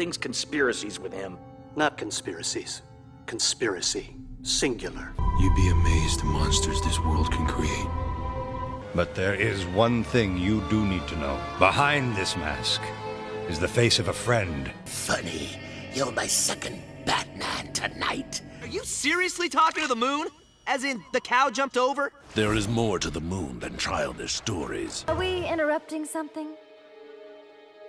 everything's conspiracies with him. Not conspiracies. Conspiracy. Singular. You'd be amazed the monsters this world can create. But there is one thing you do need to know. Behind this mask is the face of a friend. Funny. You're my second Batman tonight. Are you seriously talking to the moon? As in, the cow jumped over? There is more to the moon than childish stories. Are we interrupting something?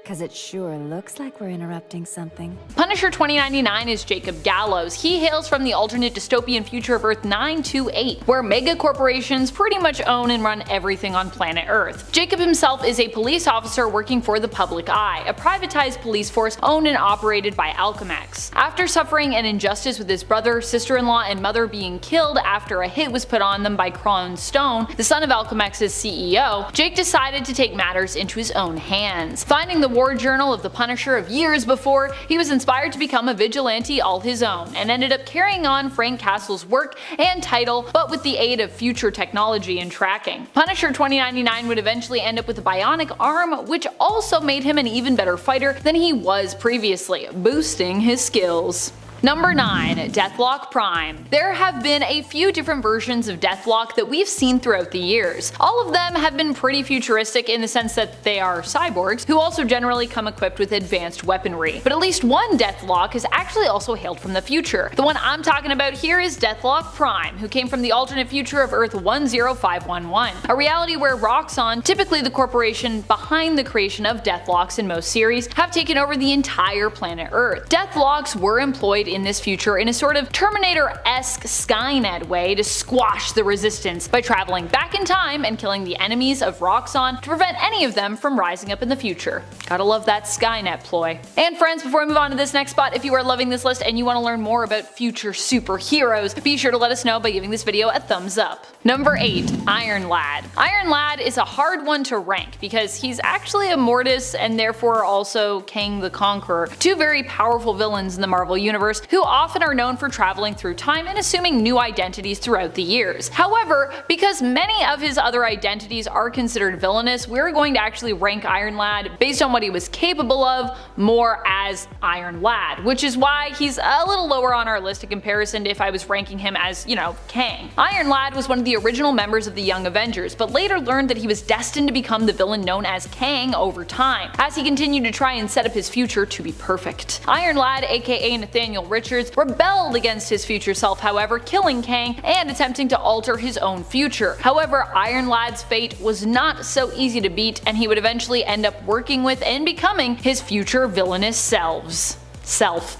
Because it sure looks like we're interrupting something. Punisher 2099 is Jacob Gallows. He hails from the alternate dystopian future of Earth 928, where mega corporations pretty much own and run everything on planet Earth. Jacob himself is a police officer working for the public eye, a privatized police force owned and operated by Alchemax. After suffering an injustice with his brother, sister-in-law, and mother being killed after a hit was put on them by Kron Stone, the son of Alchemax's CEO, Jake decided to take matters into his own hands. Finding the war journal of the Punisher of years before, he was inspired to become a vigilante all his own, and ended up carrying on Frank Castle's work and title, but with the aid of future technology and tracking. Punisher 2099 would eventually end up with a bionic arm, which also made him an even better fighter than he was previously, boosting his skills. Number 9. Deathlock Prime. There have been a few different versions of Deathlock that we've seen throughout the years. All of them have been pretty futuristic in the sense that they are cyborgs, who also generally come equipped with advanced weaponry. But at least one Deathlock is actually also hailed from the future. The one I'm talking about here is Deathlock Prime, who came from the alternate future of Earth 10511, a reality where Roxxon, typically the corporation behind the creation of Deathlocks in most series, have taken over the entire planet Earth. Deathlocks were employed in this future in a sort of Terminator-esque Skynet way to squash the resistance by traveling back in time and killing the enemies of Roxxon to prevent any of them from rising up in the future. Gotta love that Skynet ploy. And friends, before we move on to this next spot, if you are loving this list and you want to learn more about future superheroes, be sure to let us know by giving this video a thumbs up. Number 8. Iron Lad. Iron Lad is a hard one to rank because he's actually a Mortis and therefore also Kang the Conqueror, two very powerful villains in the Marvel Universe who often are known for traveling through time and assuming new identities throughout the years. However, because many of his other identities are considered villainous, we're going to actually rank Iron Lad based on what he was capable of more as Iron Lad, which is why he's a little lower on our list in comparison to if I was ranking him as, you know, Kang. Iron Lad was one of the original members of the Young Avengers, but later learned that he was destined to become the villain known as Kang over time, as he continued to try and set up his future to be perfect. Iron Lad, aka Nathaniel Richards, rebelled against his future self, however, killing Kang and attempting to alter his own future. However, Iron Lad's fate was not so easy to beat, and he would eventually end up working with and becoming his future villainous selves. Selves.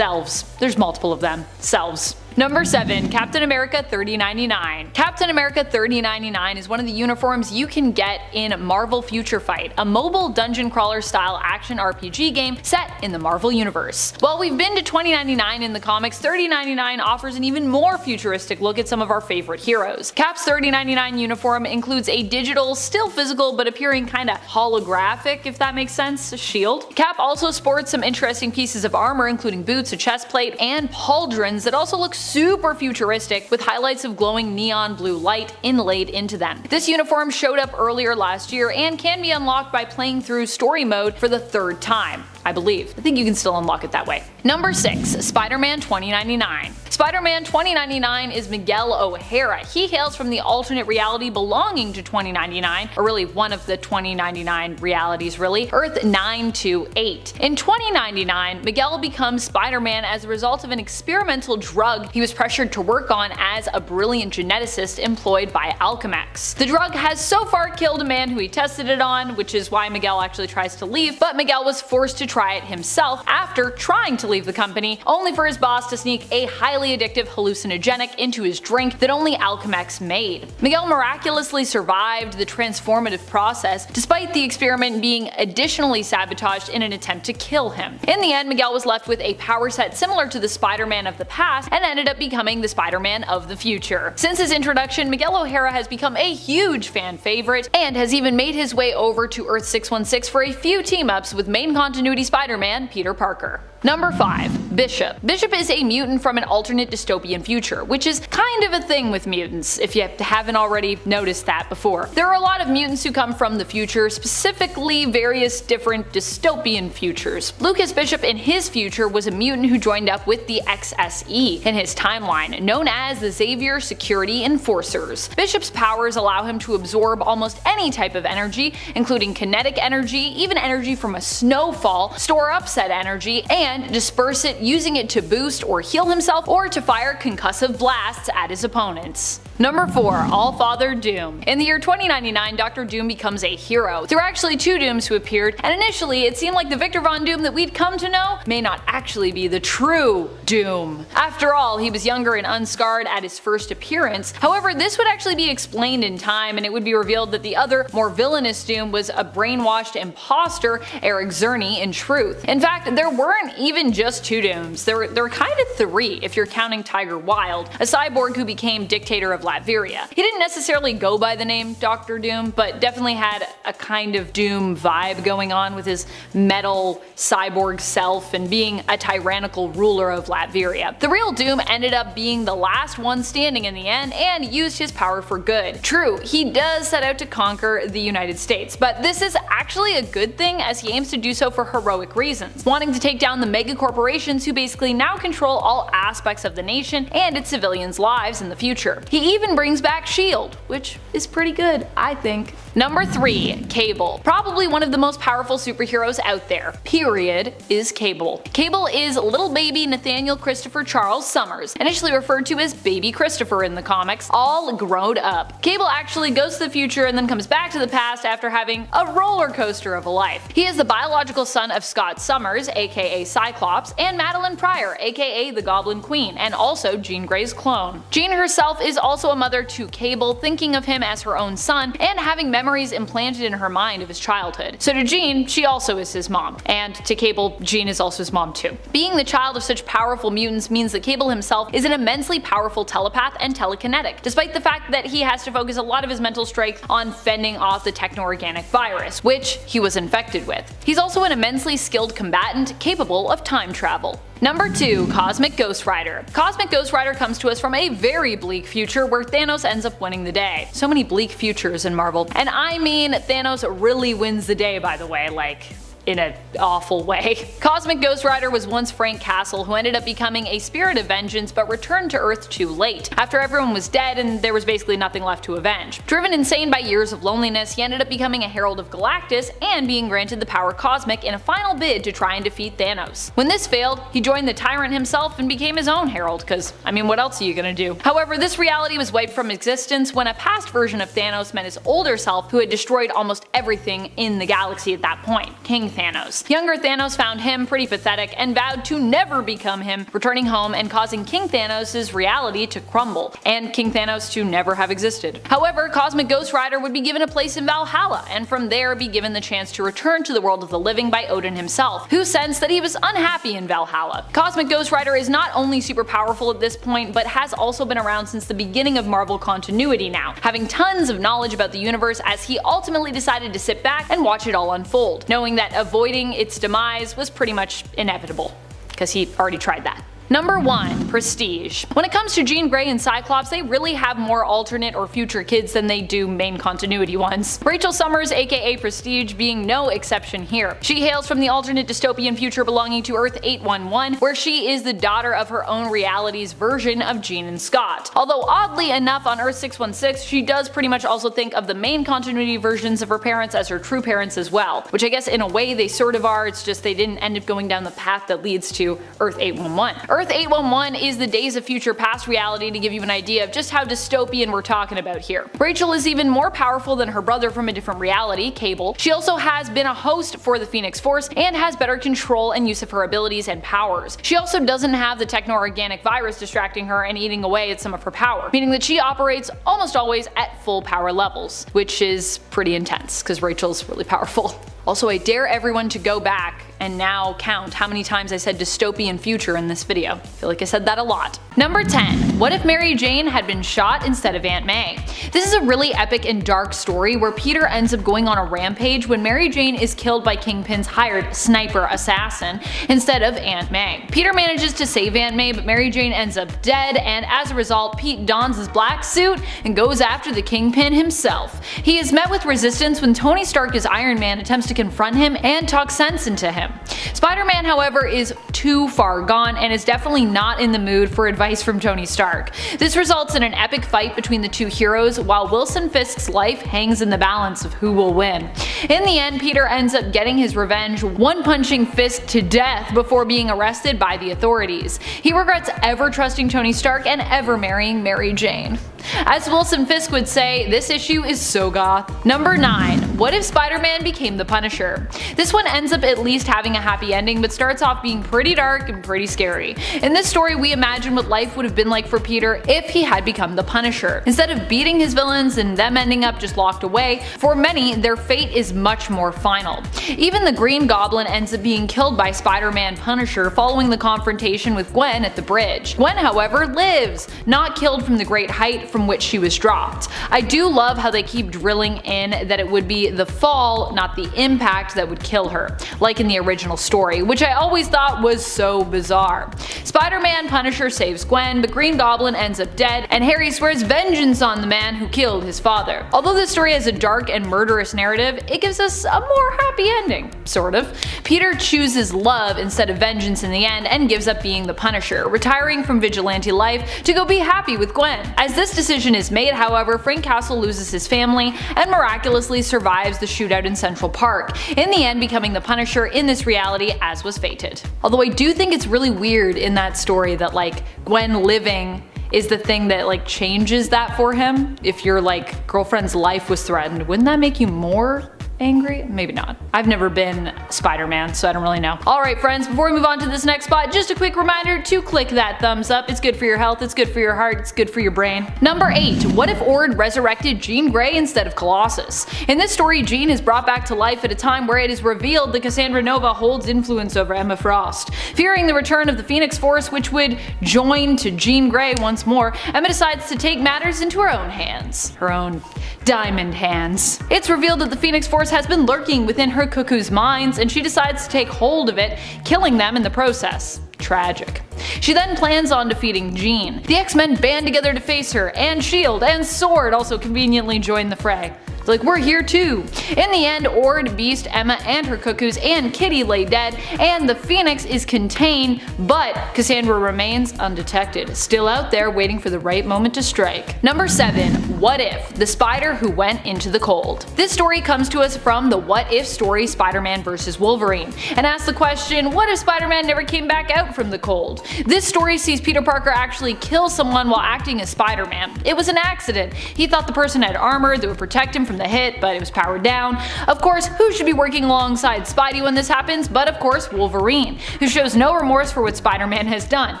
There's multiple of them. Selves. Number 7. Captain America 3099. Captain America 3099 is one of the uniforms you can get in Marvel Future Fight, a mobile dungeon crawler style action RPG game set in the Marvel Universe. While we've been to 2099 in the comics, 3099 offers an even more futuristic look at some of our favorite heroes. Cap's 3099 uniform includes a digital, still physical, but appearing kinda holographic, if that makes sense, shield. Cap also sports some interesting pieces of armor, including boots, a chest plate, and pauldrons that also look super futuristic with highlights of glowing neon blue light inlaid into them. This uniform showed up earlier last year and can be unlocked by playing through story mode for the 3rd time, I believe. I think you can still unlock it that way. Number 6. Spider-Man 2099. Spider-Man 2099 is Miguel O'Hara. He hails from the alternate reality belonging to 2099, or really one of the 2099 realities really, Earth 928. In 2099, Miguel becomes Spider-Man as a result of an experimental drug he was pressured to work on as a brilliant geneticist employed by Alchemax. The drug has so far killed a man who he tested it on, which is why Miguel actually tries to leave, but Miguel was forced to try it himself after trying to leave the company, only for his boss to sneak a highly addictive hallucinogenic into his drink that only Alchemax made. Miguel miraculously survived the transformative process, despite the experiment being additionally sabotaged in an attempt to kill him. In the end, Miguel was left with a power set similar to the Spider-Man of the past and ended up becoming the Spider-Man of the future. Since his introduction, Miguel O'Hara has become a huge fan favorite and has even made his way over to Earth 616 for a few team-ups with main continuity Spider-Man Peter Parker. Number 5. Bishop. Bishop is a mutant from an alternate dystopian future, which is kind of a thing with mutants, if you haven't already noticed that before. There are a lot of mutants who come from the future, specifically various different dystopian futures. Lucas Bishop in his future was a mutant who joined up with the XSE in his timeline, known as the Xavier Security Enforcers. Bishop's powers allow him to absorb almost any type of energy, including kinetic energy, even energy from a snowfall, store up said energy, and disperse it, using it to boost or heal himself or to fire concussive blasts at his opponents. Number 4. All-Father Doom. In the year 2099, Dr. Doom becomes a hero. There were actually 2 Dooms who appeared, and initially it seemed like the Victor Von Doom that we'd come to know may not actually be the true Doom. After all, he was younger and unscarred at his first appearance. However, this would actually be explained in time, and it would be revealed that the other, more villainous Doom was a brainwashed imposter, Eric Zerny, in truth. In fact, there weren't even just 2 Dooms. There were kind of 3 if you're counting Tiger Wilde, a cyborg who became dictator of Latveria. He didn't necessarily go by the name Dr. Doom, but definitely had a kind of Doom vibe going on with his metal cyborg self and being a tyrannical ruler of Latveria. The real Doom ended up being the last one standing in the end and used his power for good. True, he does set out to conquer the United States, but this is actually a good thing as he aims to do so for heroic reasons, wanting to take down the mega corporations who basically now control all aspects of the nation and its civilians' lives in the future. He even brings back S.H.I.E.L.D., which is pretty good, I think. Number 3. Cable. Probably one of the most powerful superheroes out there, period, is Cable. Cable is little baby Nathaniel Christopher Charles Summers, initially referred to as Baby Christopher in the comics, all grown up. Cable actually goes to the future and then comes back to the past after having a roller coaster of a life. He is the biological son of Scott Summers, aka Cyclops, and Madeline Pryor, aka the Goblin Queen, and also Jean Grey's clone. Jean herself is also a mother to Cable, thinking of him as her own son and having memories implanted in her mind of his childhood. So to Jean, she also is his mom, and to Cable, Jean is also his mom too. Being the child of such powerful mutants means that Cable himself is an immensely powerful telepath and telekinetic, despite the fact that he has to focus a lot of his mental strength on fending off the techno-organic virus, which he was infected with. He's also an immensely skilled combatant capable of time travel. Number 2. Cosmic Ghost Rider. Cosmic Ghost Rider comes to us from a very bleak future where Thanos ends up winning the day. So many bleak futures in Marvel. And I mean Thanos really wins the day, by the way, like in an awful way. Cosmic Ghost Rider was once Frank Castle, who ended up becoming a spirit of vengeance but returned to Earth too late, after everyone was dead and there was basically nothing left to avenge. Driven insane by years of loneliness, he ended up becoming a herald of Galactus and being granted the power Cosmic in a final bid to try and defeat Thanos. When this failed, he joined the Tyrant himself and became his own herald, cause I mean what else are you gonna do? However, this reality was wiped from existence when a past version of Thanos met his older self who had destroyed almost everything in the galaxy at that point, King Thanos. Younger Thanos found him pretty pathetic and vowed to never become him, returning home and causing King Thanos' reality to crumble, and King Thanos to never have existed. However, Cosmic Ghost Rider would be given a place in Valhalla, and from there be given the chance to return to the world of the living by Odin himself, who sensed that he was unhappy in Valhalla. Cosmic Ghost Rider is not only super powerful at this point, but has also been around since the beginning of Marvel continuity now, having tons of knowledge about the universe as he ultimately decided to sit back and watch it all unfold, knowing that avoiding its demise was pretty much inevitable, because he already tried that. Number 1. Prestige. When it comes to Jean Grey and Cyclops, they really have more alternate or future kids than they do main continuity ones. Rachel Summers, aka Prestige, being no exception here. She hails from the alternate dystopian future belonging to Earth 811, where she is the daughter of her own reality's version of Jean and Scott. Although oddly enough, on Earth 616, she does pretty much also think of the main continuity versions of her parents as her true parents as well, which I guess in a way they sort of are, it's just they didn't end up going down the path that leads to Earth 811. Earth 811 is the Days of Future Past reality to give you an idea of just how dystopian we're talking about here. Rachel is even more powerful than her brother from a different reality, Cable. She also has been a host for the Phoenix Force and has better control and use of her abilities and powers. She also doesn't have the techno-organic virus distracting her and eating away at some of her power, meaning that she operates almost always at full power levels, which is pretty intense because Rachel's really powerful. Also, I dare everyone to go back and now count how many times I said dystopian future in this video. I feel like I said that a lot. Number 10. What if Mary Jane had been shot instead of Aunt May? This is a really epic and dark story where Peter ends up going on a rampage when Mary Jane is killed by Kingpin's hired sniper assassin instead of Aunt May. Peter manages to save Aunt May, but Mary Jane ends up dead, and as a result, Pete dons his black suit and goes after the Kingpin himself. He is met with resistance when Tony Stark as Iron Man attempts to confront him and talk sense into him. Spider-Man, however, is too far gone and is definitely not in the mood for advice from Tony Stark. This results in an epic fight between the two heroes, while Wilson Fisk's life hangs in the balance of who will win. In the end, Peter ends up getting his revenge, one-punching Fisk to death before being arrested by the authorities. He regrets ever trusting Tony Stark and ever marrying Mary Jane. As Wilson Fisk would say, this issue is so goth. Number 9. What if Spider-Man became the Punisher? This one ends up at least having a happy ending, but starts off being pretty dark and pretty scary. In this story, we imagine what life would have been like for Peter if he had become the Punisher. Instead of beating his villains and them ending up just locked away, for many, their fate is much more final. Even the Green Goblin ends up being killed by Spider-Man Punisher following the confrontation with Gwen at the bridge. Gwen, however, lives, not killed from the great height from which she was dropped. I do love how they keep drilling in that it would be the fall, not the impact, that would kill her, like in the original story, which I always thought was so bizarre. Spider-Man Punisher saves Gwen, but Green Goblin ends up dead, and Harry swears vengeance on the man who killed his father. Although this story has a dark and murderous narrative, it gives us a more happy ending, sort of. Peter chooses love instead of vengeance in the end and gives up being the Punisher, retiring from vigilante life to go be happy with Gwen. As this decision is made, however, Frank Castle loses his family and miraculously survives the shootout in Central Park, in the end becoming the Punisher in this reality as was fated. Although I do think it's really weird in that story that like Gwen living is the thing that like changes that for him. If your like girlfriend's life was threatened, wouldn't that make you more angry? Maybe not. I've never been Spider-Man, so I don't really know. Alright friends, before we move on to this next spot, just a quick reminder to click that thumbs up. It's good for your health, it's good for your heart, it's good for your brain. Number 8. What if Ord resurrected Jean Grey instead of Colossus? In this story, Jean is brought back to life at a time where it is revealed that Cassandra Nova holds influence over Emma Frost. Fearing the return of the Phoenix Force, which would join to Jean Grey once more, Emma decides to take matters into her own hands. Her own diamond hands. It's revealed that the Phoenix Force has been lurking within her cuckoo's minds, and she decides to take hold of it, killing them in the process. Tragic. She then plans on defeating Jean. The X-Men band together to face her, and S.H.I.E.L.D. and S.W.O.R.D. also conveniently join the fray. Like, we're here too. In the end, Ord, Beast, Emma, and her cuckoos, and Kitty lay dead, and the Phoenix is contained, but Cassandra remains undetected, still out there waiting for the right moment to strike. Number 7. What If? The Spider Who Went Into the Cold. This story comes to us from the What If story Spider-Man vs. Wolverine, and asks the question, what if Spider-Man never came back out from the cold? This story sees Peter Parker actually kill someone while acting as Spider-Man. It was an accident. He thought the person had armor that would protect him from the hit, but it was powered down. Of course, who should be working alongside Spidey when this happens but of course Wolverine, who shows no remorse for what Spider-Man has done,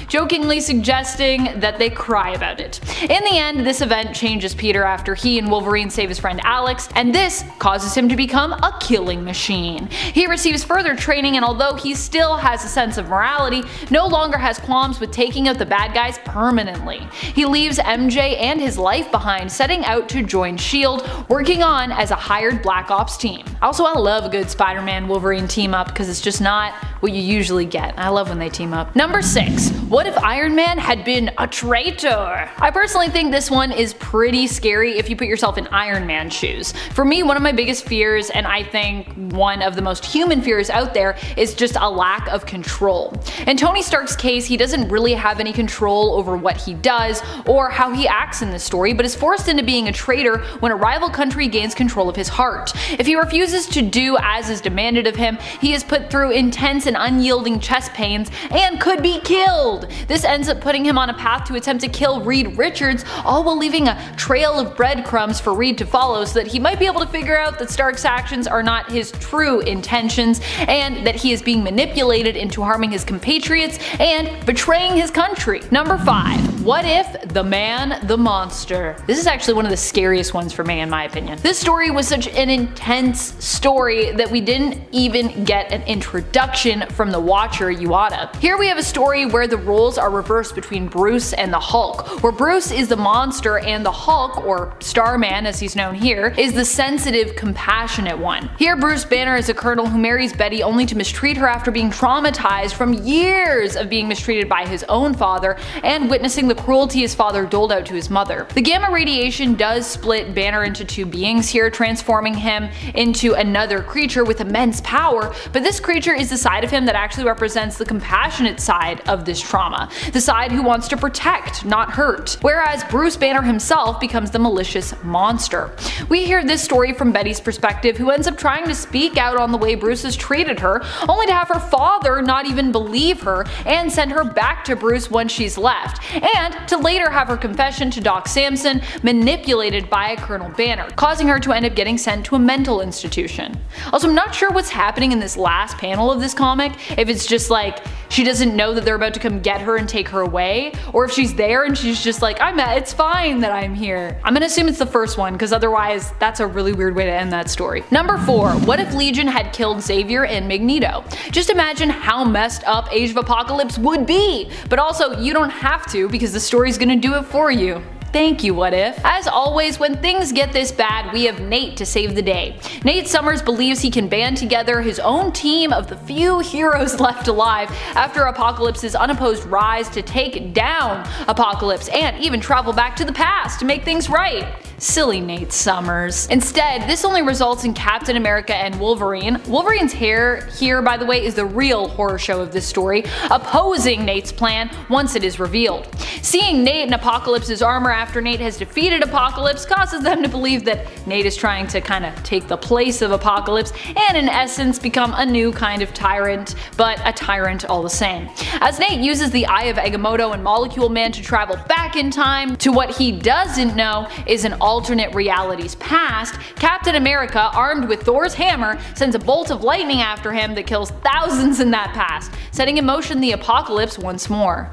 jokingly suggesting that they cry about it. In the end, this event changes Peter after he and Wolverine save his friend Alex, and this causes him to become a killing machine. He receives further training, and although he still has a sense of morality, no longer has qualms with taking out the bad guys permanently. He leaves MJ and his life behind, setting out to join S.H.I.E.L.D., working on as a hired Black Ops team. Also, I love a good Spider-Man Wolverine team up because it's just not what you usually get. I love when they team up. Number 6. What if Iron Man had been a traitor? I personally think this one is pretty scary if you put yourself in Iron Man's shoes. For me, one of my biggest fears, and I think one of the most human fears out there, is just a lack of control. In Tony Stark's case, he doesn't really have any control over what he does or how he acts in this story, but is forced into being a traitor when a rival country gains control of his heart. If he refuses to do as is demanded of him, he is put through intense and unyielding chest pains and could be killed. This ends up putting him on a path to attempt to kill Reed Richards, all while leaving a trail of breadcrumbs for Reed to follow so that he might be able to figure out that Stark's actions are not his true intentions and that he is being manipulated into harming his compatriots and betraying his country. Number 5. What If the Man, the Monster? This is actually one of the scariest ones for me in my opinion. This story was such an intense story that we didn't even get an introduction from the Watcher Uada. Here we have a story where the roles are reversed between Bruce and the Hulk, where Bruce is the monster and the Hulk, or Starman as he's known here, is the sensitive, compassionate one. Here Bruce Banner is a colonel who marries Betty only to mistreat her after being traumatized from years of being mistreated by his own father and witnessing the cruelty his father doled out to his mother. The gamma radiation does split Banner into two beings here, transforming him into another creature with immense power, but this creature is the side of him that actually represents the compassionate side of this trauma, the side who wants to protect, not hurt, whereas Bruce Banner himself becomes the malicious monster. We hear this story from Betty's perspective, who ends up trying to speak out on the way Bruce has treated her, only to have her father not even believe her and send her back to Bruce once she's left, and to later have her confession to Doc Samson manipulated by Colonel Banner, causing her to end up getting sent to a mental institution. Also, I'm not sure what's happening in this last panel of this comic, if it's just like she doesn't know that they're about to come get her and take her away, or if she's there and she's just like, it's fine that I'm here. I'm gonna assume it's the first one, because otherwise that's a really weird way to end that story. Number 4. What if Legion had killed Xavier and Magneto? Just imagine how messed up Age of Apocalypse would be, but also you don't have to, because the story's gonna do it for you. Thank you, What If. As always, when things get this bad, we have Nate to save the day. Nate Summers believes he can band together his own team of the few heroes left alive after Apocalypse's unopposed rise to take down Apocalypse and even travel back to the past to make things right. Silly Nate Summers. Instead, this only results in Captain America and Wolverine. Wolverine's hair here, by the way, is the real horror show of this story, opposing Nate's plan once it is revealed. Seeing Nate in Apocalypse's armor after Nate has defeated Apocalypse causes them to believe that Nate is trying to kind of take the place of Apocalypse and in essence become a new kind of tyrant, but a tyrant all the same. As Nate uses the Eye of Agamotto and Molecule Man to travel back in time to what he doesn't know is an alternate reality's past, Captain America, armed with Thor's hammer, sends a bolt of lightning after him that kills thousands in that past, setting in motion the apocalypse once more.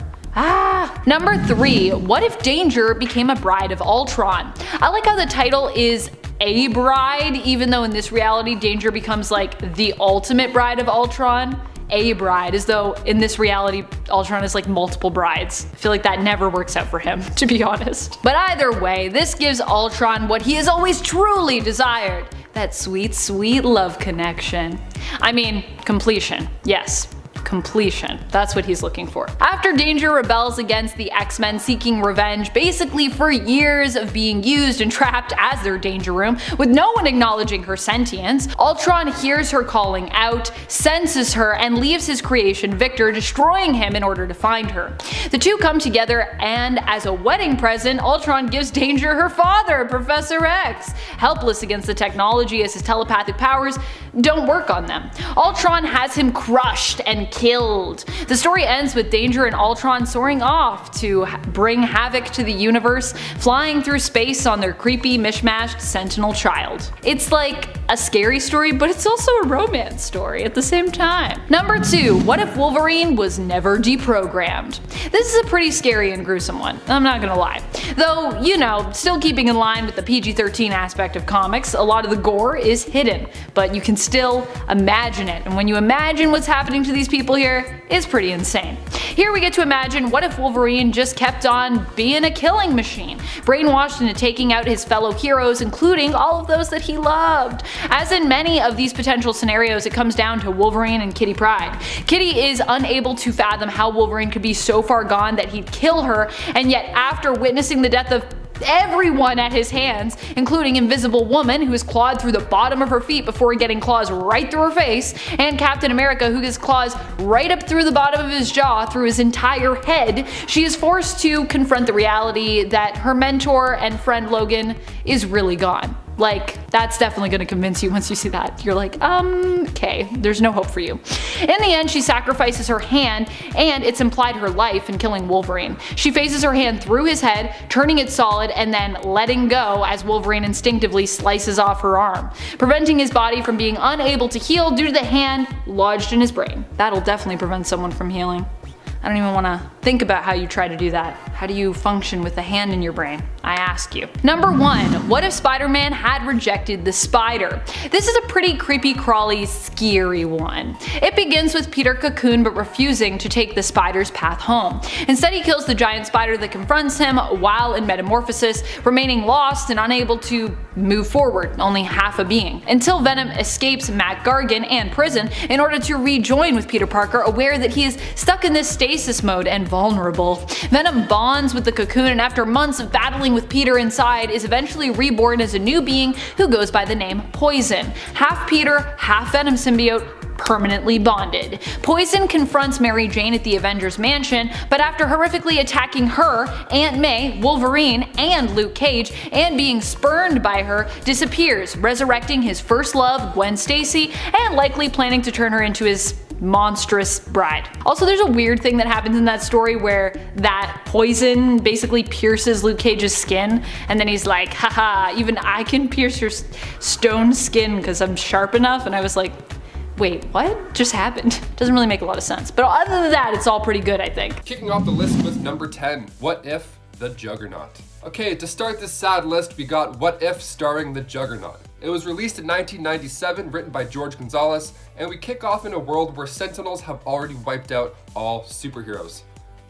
Number 3. What if Danger became a bride of Ultron? I like how the title is a bride, even though in this reality Danger becomes like the ultimate bride of Ultron. A bride, as though in this reality Ultron is like multiple brides. I feel like that never works out for him, to be honest. But either way, this gives Ultron what he has always truly desired, that sweet, sweet love connection. I mean, completion, yes. Completion. That's what he's looking for. After Danger rebels against the X-Men seeking revenge basically for years of being used and trapped as their danger room with no one acknowledging her sentience, Ultron hears her calling out, senses her, and leaves his creation Victor, destroying him in order to find her. The two come together and as a wedding present, Ultron gives Danger her father, Professor X, helpless against the technology as his telepathic powers don't work on them. Ultron has him crushed and killed. The story ends with Danger and Ultron soaring off to bring havoc to the universe, flying through space on their creepy mishmashed Sentinel child. It's like a scary story, but it's also a romance story at the same time. Number 2. What if Wolverine was never deprogrammed? This is a pretty scary and gruesome one, I'm not gonna lie. Though, you know, still keeping in line with the PG-13 aspect of comics, a lot of the gore is hidden, but you can still imagine it, and when you imagine what's happening to these people here, it's pretty insane. Here we get to imagine what if Wolverine just kept on being a killing machine, brainwashed into taking out his fellow heroes, including all of those that he loved. As in many of these potential scenarios, it comes down to Wolverine and Kitty Pryde. Kitty is unable to fathom how Wolverine could be so far gone that he'd kill her, and yet after witnessing the death of everyone at his hands, including Invisible Woman, who is clawed through the bottom of her feet before getting claws right through her face, and Captain America, who gets claws right up through the bottom of his jaw through his entire head, she is forced to confront the reality that her mentor and friend Logan is really gone. Like, that's definitely gonna convince you once you see that. You're like, okay, there's no hope for you. In the end, she sacrifices her hand, and it's implied her life in killing Wolverine. She phases her hand through his head, turning it solid, and then letting go as Wolverine instinctively slices off her arm, preventing his body from being unable to heal due to the hand lodged in his brain. That'll definitely prevent someone from healing. I don't even want to think about how you try to do that. How do you function with a hand in your brain? I ask you. Number 1. What if Spider-Man had rejected the spider? This is a pretty creepy, crawly, scary one. It begins with Peter Cocoon but refusing to take the spider's path home. Instead, he kills the giant spider that confronts him while in metamorphosis, remaining lost and unable to move forward, only half a being, until Venom escapes Matt Gargan and prison in order to rejoin with Peter Parker, aware that he is stuck in this stasis mode and vulnerable. Venom bonds with the Cocoon, and after months of battling with Peter inside, is eventually reborn as a new being who goes by the name Poison. Half Peter, half Venom symbiote, permanently bonded. Poison confronts Mary Jane at the Avengers mansion, but after horrifically attacking her, Aunt May, Wolverine, and Luke Cage, and being spurned by her, disappears, resurrecting his first love, Gwen Stacy, and likely planning to turn her into his monstrous bride. Also, there's a weird thing that happens in that story where that poison basically pierces Luke Cage's skin, and then he's like, haha, even I can pierce your stone skin because I'm sharp enough, and I was like, wait, what just happened? Doesn't really make a lot of sense. But other than that, it's all pretty good, I think. Kicking off the list with number 10, What If the Juggernaut? Okay, to start this sad list, we got What If starring the Juggernaut. It was released in 1997, written by George Gonzalez, and we kick off in a world where Sentinels have already wiped out all superheroes.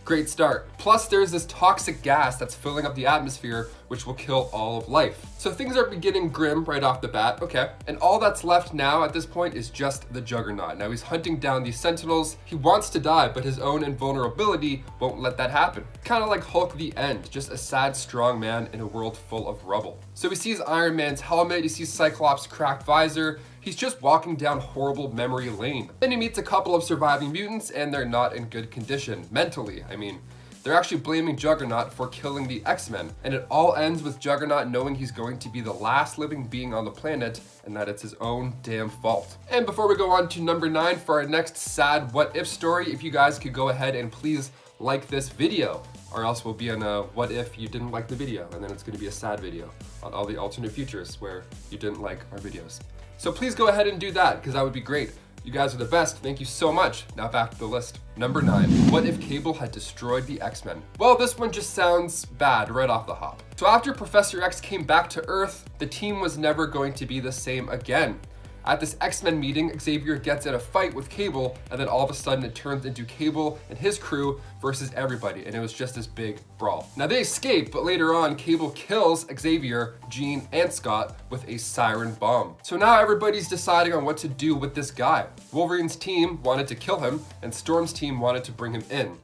Great start. Plus there's this toxic gas that's filling up the atmosphere which will kill all of life. So things are beginning grim right off the bat, okay. And all that's left now at this point is just the Juggernaut. Now he's hunting down these Sentinels. He wants to die, but his own invulnerability won't let that happen. Kind of like Hulk the End, just a sad, strong man in a world full of rubble. So he sees Iron Man's helmet, he sees Cyclops' cracked visor. He's just walking down horrible memory lane. Then he meets a couple of surviving mutants and they're not in good condition, mentally, I mean. They're actually blaming Juggernaut for killing the X-Men, and it all ends with Juggernaut knowing he's going to be the last living being on the planet and that it's his own damn fault. And before we go on to number 9 for our next sad what if story, if you guys could go ahead and please like this video, or else we'll be on a what if you didn't like the video, and then it's going to be a sad video on all the alternate futures where you didn't like our videos. So please go ahead and do that, because that would be great. You guys are the best, thank you so much. Now back to the list. Number 9, what if Cable had destroyed the X-Men? Well, this one just sounds bad right off the hop. So after Professor X came back to Earth, the team was never going to be the same again. At this X-Men meeting, Xavier gets in a fight with Cable, and then all of a sudden it turns into Cable and his crew versus everybody, and it was just this big brawl. Now they escape, but later on, Cable kills Xavier, Jean, and Scott with a siren bomb. So now everybody's deciding on what to do with this guy. Wolverine's team wanted to kill him, and Storm's team wanted to bring him in.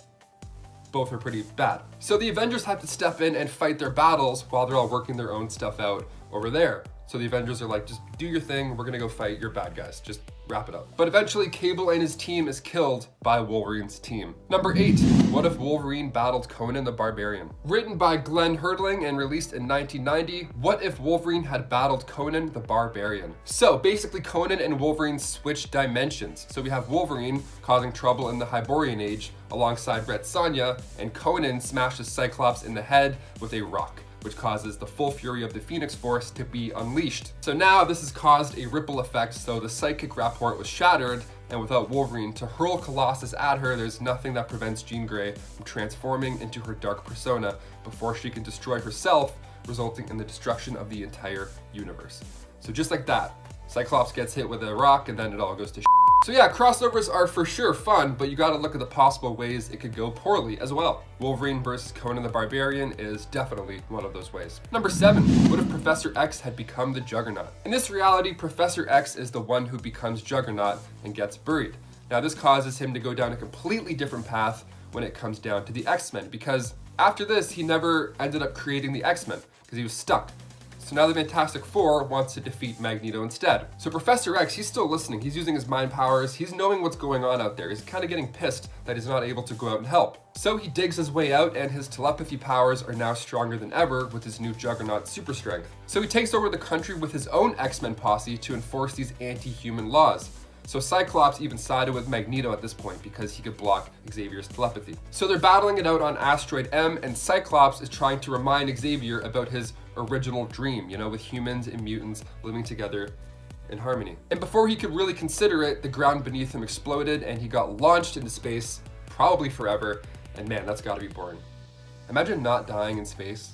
Both are pretty bad. So the Avengers have to step in and fight their battles while they're all working their own stuff out over there. So the Avengers are like, just do your thing, we're gonna go fight your bad guys, just wrap it up. But eventually Cable and his team is killed by Wolverine's team. Number 8, what if Wolverine battled Conan the Barbarian? Written by Glenn Herdling and released in 1990, what if Wolverine had battled Conan the Barbarian? So basically Conan and Wolverine switch dimensions. So we have Wolverine causing trouble in the Hyborian Age alongside Red Sonja, and Conan smashes Cyclops in the head with a rock, which causes the full fury of the Phoenix Force to be unleashed. So now this has caused a ripple effect, so the psychic rapport was shattered, and without Wolverine to hurl Colossus at her, there's nothing that prevents Jean Grey from transforming into her dark persona before she can destroy herself, resulting in the destruction of the entire universe. So just like that, Cyclops gets hit with a rock and then it all goes to shit. So yeah, crossovers are for sure fun, but you gotta look at the possible ways it could go poorly as well. Wolverine versus Conan the Barbarian is definitely one of those ways. Number 7, what if Professor X had become the Juggernaut? In this reality, Professor X is the one who becomes Juggernaut and gets buried. Now this causes him to go down a completely different path when it comes down to the X-Men, because after this, he never ended up creating the X-Men because he was stuck. So now the Fantastic Four wants to defeat Magneto instead. So Professor X, he's still listening. He's using his mind powers. He's knowing what's going on out there. He's kind of getting pissed that he's not able to go out and help. So he digs his way out, and his telepathy powers are now stronger than ever with his new Juggernaut super strength. So he takes over the country with his own X-Men posse to enforce these anti-human laws. So Cyclops even sided with Magneto at this point because he could block Xavier's telepathy. So they're battling it out on Asteroid M, and Cyclops is trying to remind Xavier about his original dream, you know, with humans and mutants living together in harmony. And before he could really consider it, the ground beneath him exploded and he got launched into space, probably forever, and man, that's gotta be boring. Imagine not dying in space.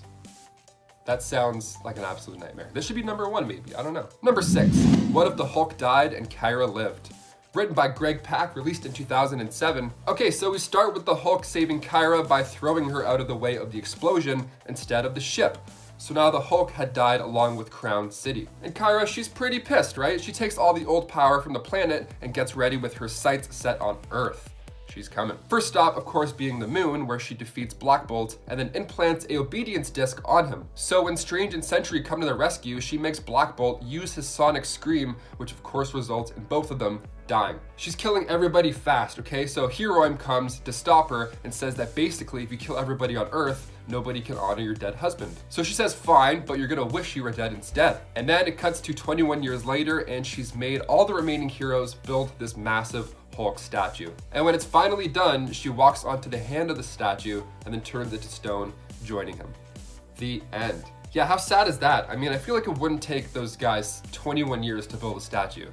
That sounds like an absolute nightmare. This should be number 1 maybe, I don't know. Number 6, what if the Hulk died and Kyra lived? Written by Greg Pak, released in 2007. Okay, so we start with the Hulk saving Kyra by throwing her out of the way of the explosion instead of the ship. So now the Hulk had died along with Crown City. And Kyra, she's pretty pissed, right? She takes all the old power from the planet and gets ready with her sights set on Earth. She's coming. First stop, of course, being the moon, where she defeats Black Bolt and then implants a obedience disc on him. So when Strange and Sentry come to the rescue, she makes Black Bolt use his sonic scream, which of course results in both of them dying. She's killing everybody fast, okay? So Heroine comes to stop her and says that basically if you kill everybody on Earth, nobody can honor your dead husband. So she says, fine, but you're gonna wish you were dead instead. And then it cuts to 21 years later and she's made all the remaining heroes build this massive Hulk statue. And when it's finally done, she walks onto the hand of the statue and then turns it to stone, joining him. The end. Yeah, how sad is that? I mean, I feel like it wouldn't take those guys 21 years to build a statue.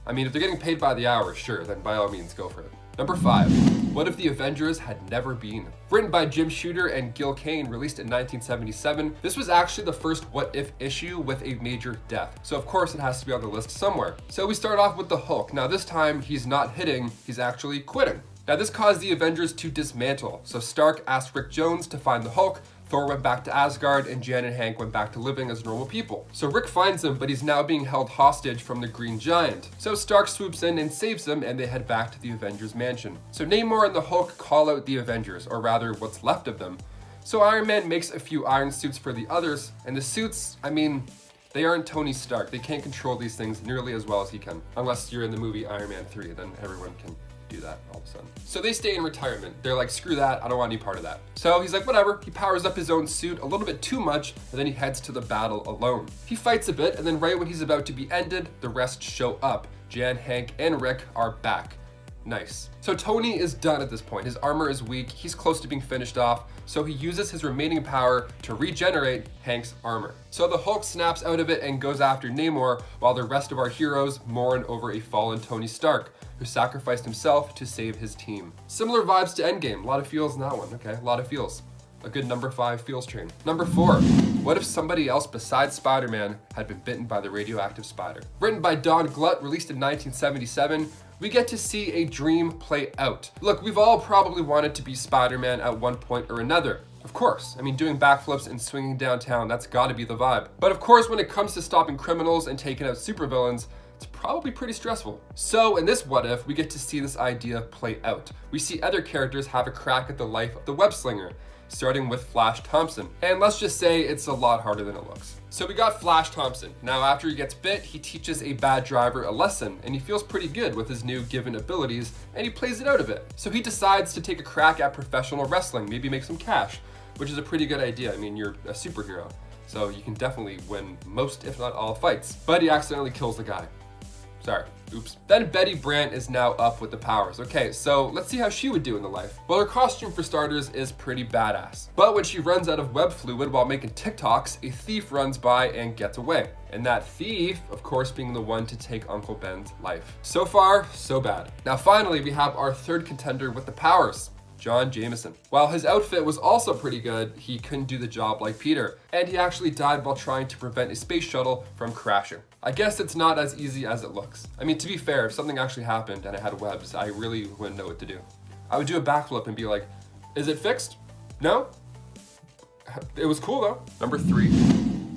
I mean, if they're getting paid by the hour, sure, then by all means, go for it. Number 5, what if the Avengers had never been? Written by Jim Shooter and Gil Kane, released in 1977. This was actually the first what if issue with a major death. So of course it has to be on the list somewhere. So we start off with the Hulk. Now this time he's not hitting, he's actually quitting. Now this caused the Avengers to dismantle. So Stark asked Rick Jones to find the Hulk, Thor went back to Asgard, and Jan and Hank went back to living as normal people. So Rick finds him, but he's now being held hostage from the Green Giant. So Stark swoops in and saves him, and they head back to the Avengers mansion. So Namor and the Hulk call out the Avengers, or rather what's left of them. So Iron Man makes a few iron suits for the others, and the suits, I mean, they aren't Tony Stark. They can't control these things nearly as well as he can. Unless you're in the movie Iron Man 3, then everyone can do that all of a sudden. So they stay in retirement. They're like, screw that, I don't want any part of that. So he's like, whatever. He powers up his own suit a little bit too much, and then he heads to the battle alone. He fights a bit, and then right when he's about to be ended, the rest show up. Jan, Hank, and Rick are back. Nice. So Tony is done at this point. His armor is weak, he's close to being finished off, so he uses his remaining power to regenerate Hank's armor. So the Hulk snaps out of it and goes after Namor, while the rest of our heroes mourn over a fallen Tony Stark, who sacrificed himself to save his team. Similar vibes to Endgame. A lot of feels in that one, okay? A lot of feels. A good number 5 feels train. Number 4, what if somebody else besides Spider-Man had been bitten by the radioactive spider? Written by Don Glutt, released in 1977, we get to see a dream play out. Look, we've all probably wanted to be Spider-Man at one point or another. Of course, I mean, doing backflips and swinging downtown, that's gotta be the vibe. But of course, when it comes to stopping criminals and taking out supervillains, it's probably pretty stressful. So in this what if, we get to see this idea play out. We see other characters have a crack at the life of the web slinger, starting with Flash Thompson. And let's just say it's a lot harder than it looks. So we got Flash Thompson. Now after he gets bit, he teaches a bad driver a lesson, and he feels pretty good with his new given abilities, and he plays it out a bit. So he decides to take a crack at professional wrestling, maybe make some cash, which is a pretty good idea. I mean, you're a superhero, so you can definitely win most, if not all, fights. But he accidentally kills the guy. Sorry, oops. Then Betty Brant is now up with the powers. Okay, so let's see how she would do in the life. Well, her costume for starters is pretty badass. But when she runs out of web fluid while making TikToks, a thief runs by and gets away. And that thief, of course, being the one to take Uncle Ben's life. So far, so bad. Now finally, we have our third contender with the powers. John Jameson. While his outfit was also pretty good, he couldn't do the job like Peter, and he actually died while trying to prevent a space shuttle from crashing. I guess it's not as easy as it looks. I mean, to be fair, if something actually happened and I had webs, I really wouldn't know what to do. I would do a backflip and be like, is it fixed? No? It was cool though. Number 3.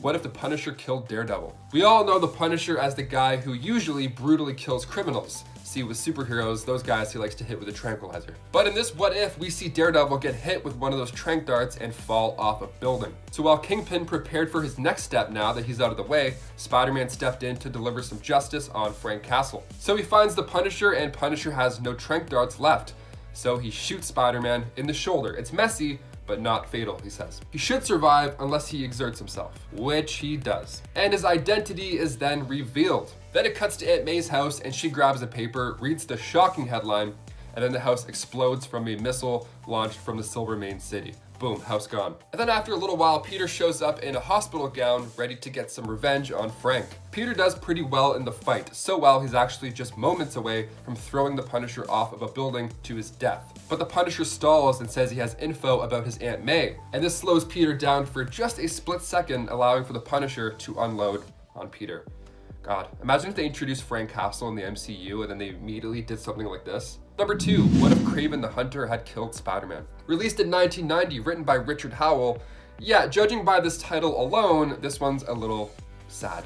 What if the Punisher killed Daredevil? We all know the Punisher as the guy who usually brutally kills criminals. See, with superheroes, those guys he likes to hit with a tranquilizer. But in this what if, we see Daredevil get hit with one of those tranq darts and fall off a building. So while Kingpin prepared for his next step now that he's out of the way, Spider-Man stepped in to deliver some justice on Frank Castle. So he finds the Punisher, and Punisher has no tranq darts left. So he shoots Spider-Man in the shoulder. It's messy, but not fatal, he says. He should survive unless he exerts himself, which he does. And his identity is then revealed. Then it cuts to Aunt May's house, and she grabs a paper, reads the shocking headline, and then the house explodes from a missile launched from the Silver Mane City. Boom, house gone. And then after a little while, Peter shows up in a hospital gown, ready to get some revenge on Frank. Peter does pretty well in the fight, so well he's actually just moments away from throwing the Punisher off of a building to his death. But the Punisher stalls and says he has info about his Aunt May, and this slows Peter down for just a split second, allowing for the Punisher to unload on Peter. God, imagine if they introduced Frank Castle in the MCU and then they immediately did something like this. Number 2, what if Kraven the Hunter had killed Spider-Man? Released in 1990, written by Richard Howell. Yeah, judging by this title alone, this one's a little sad.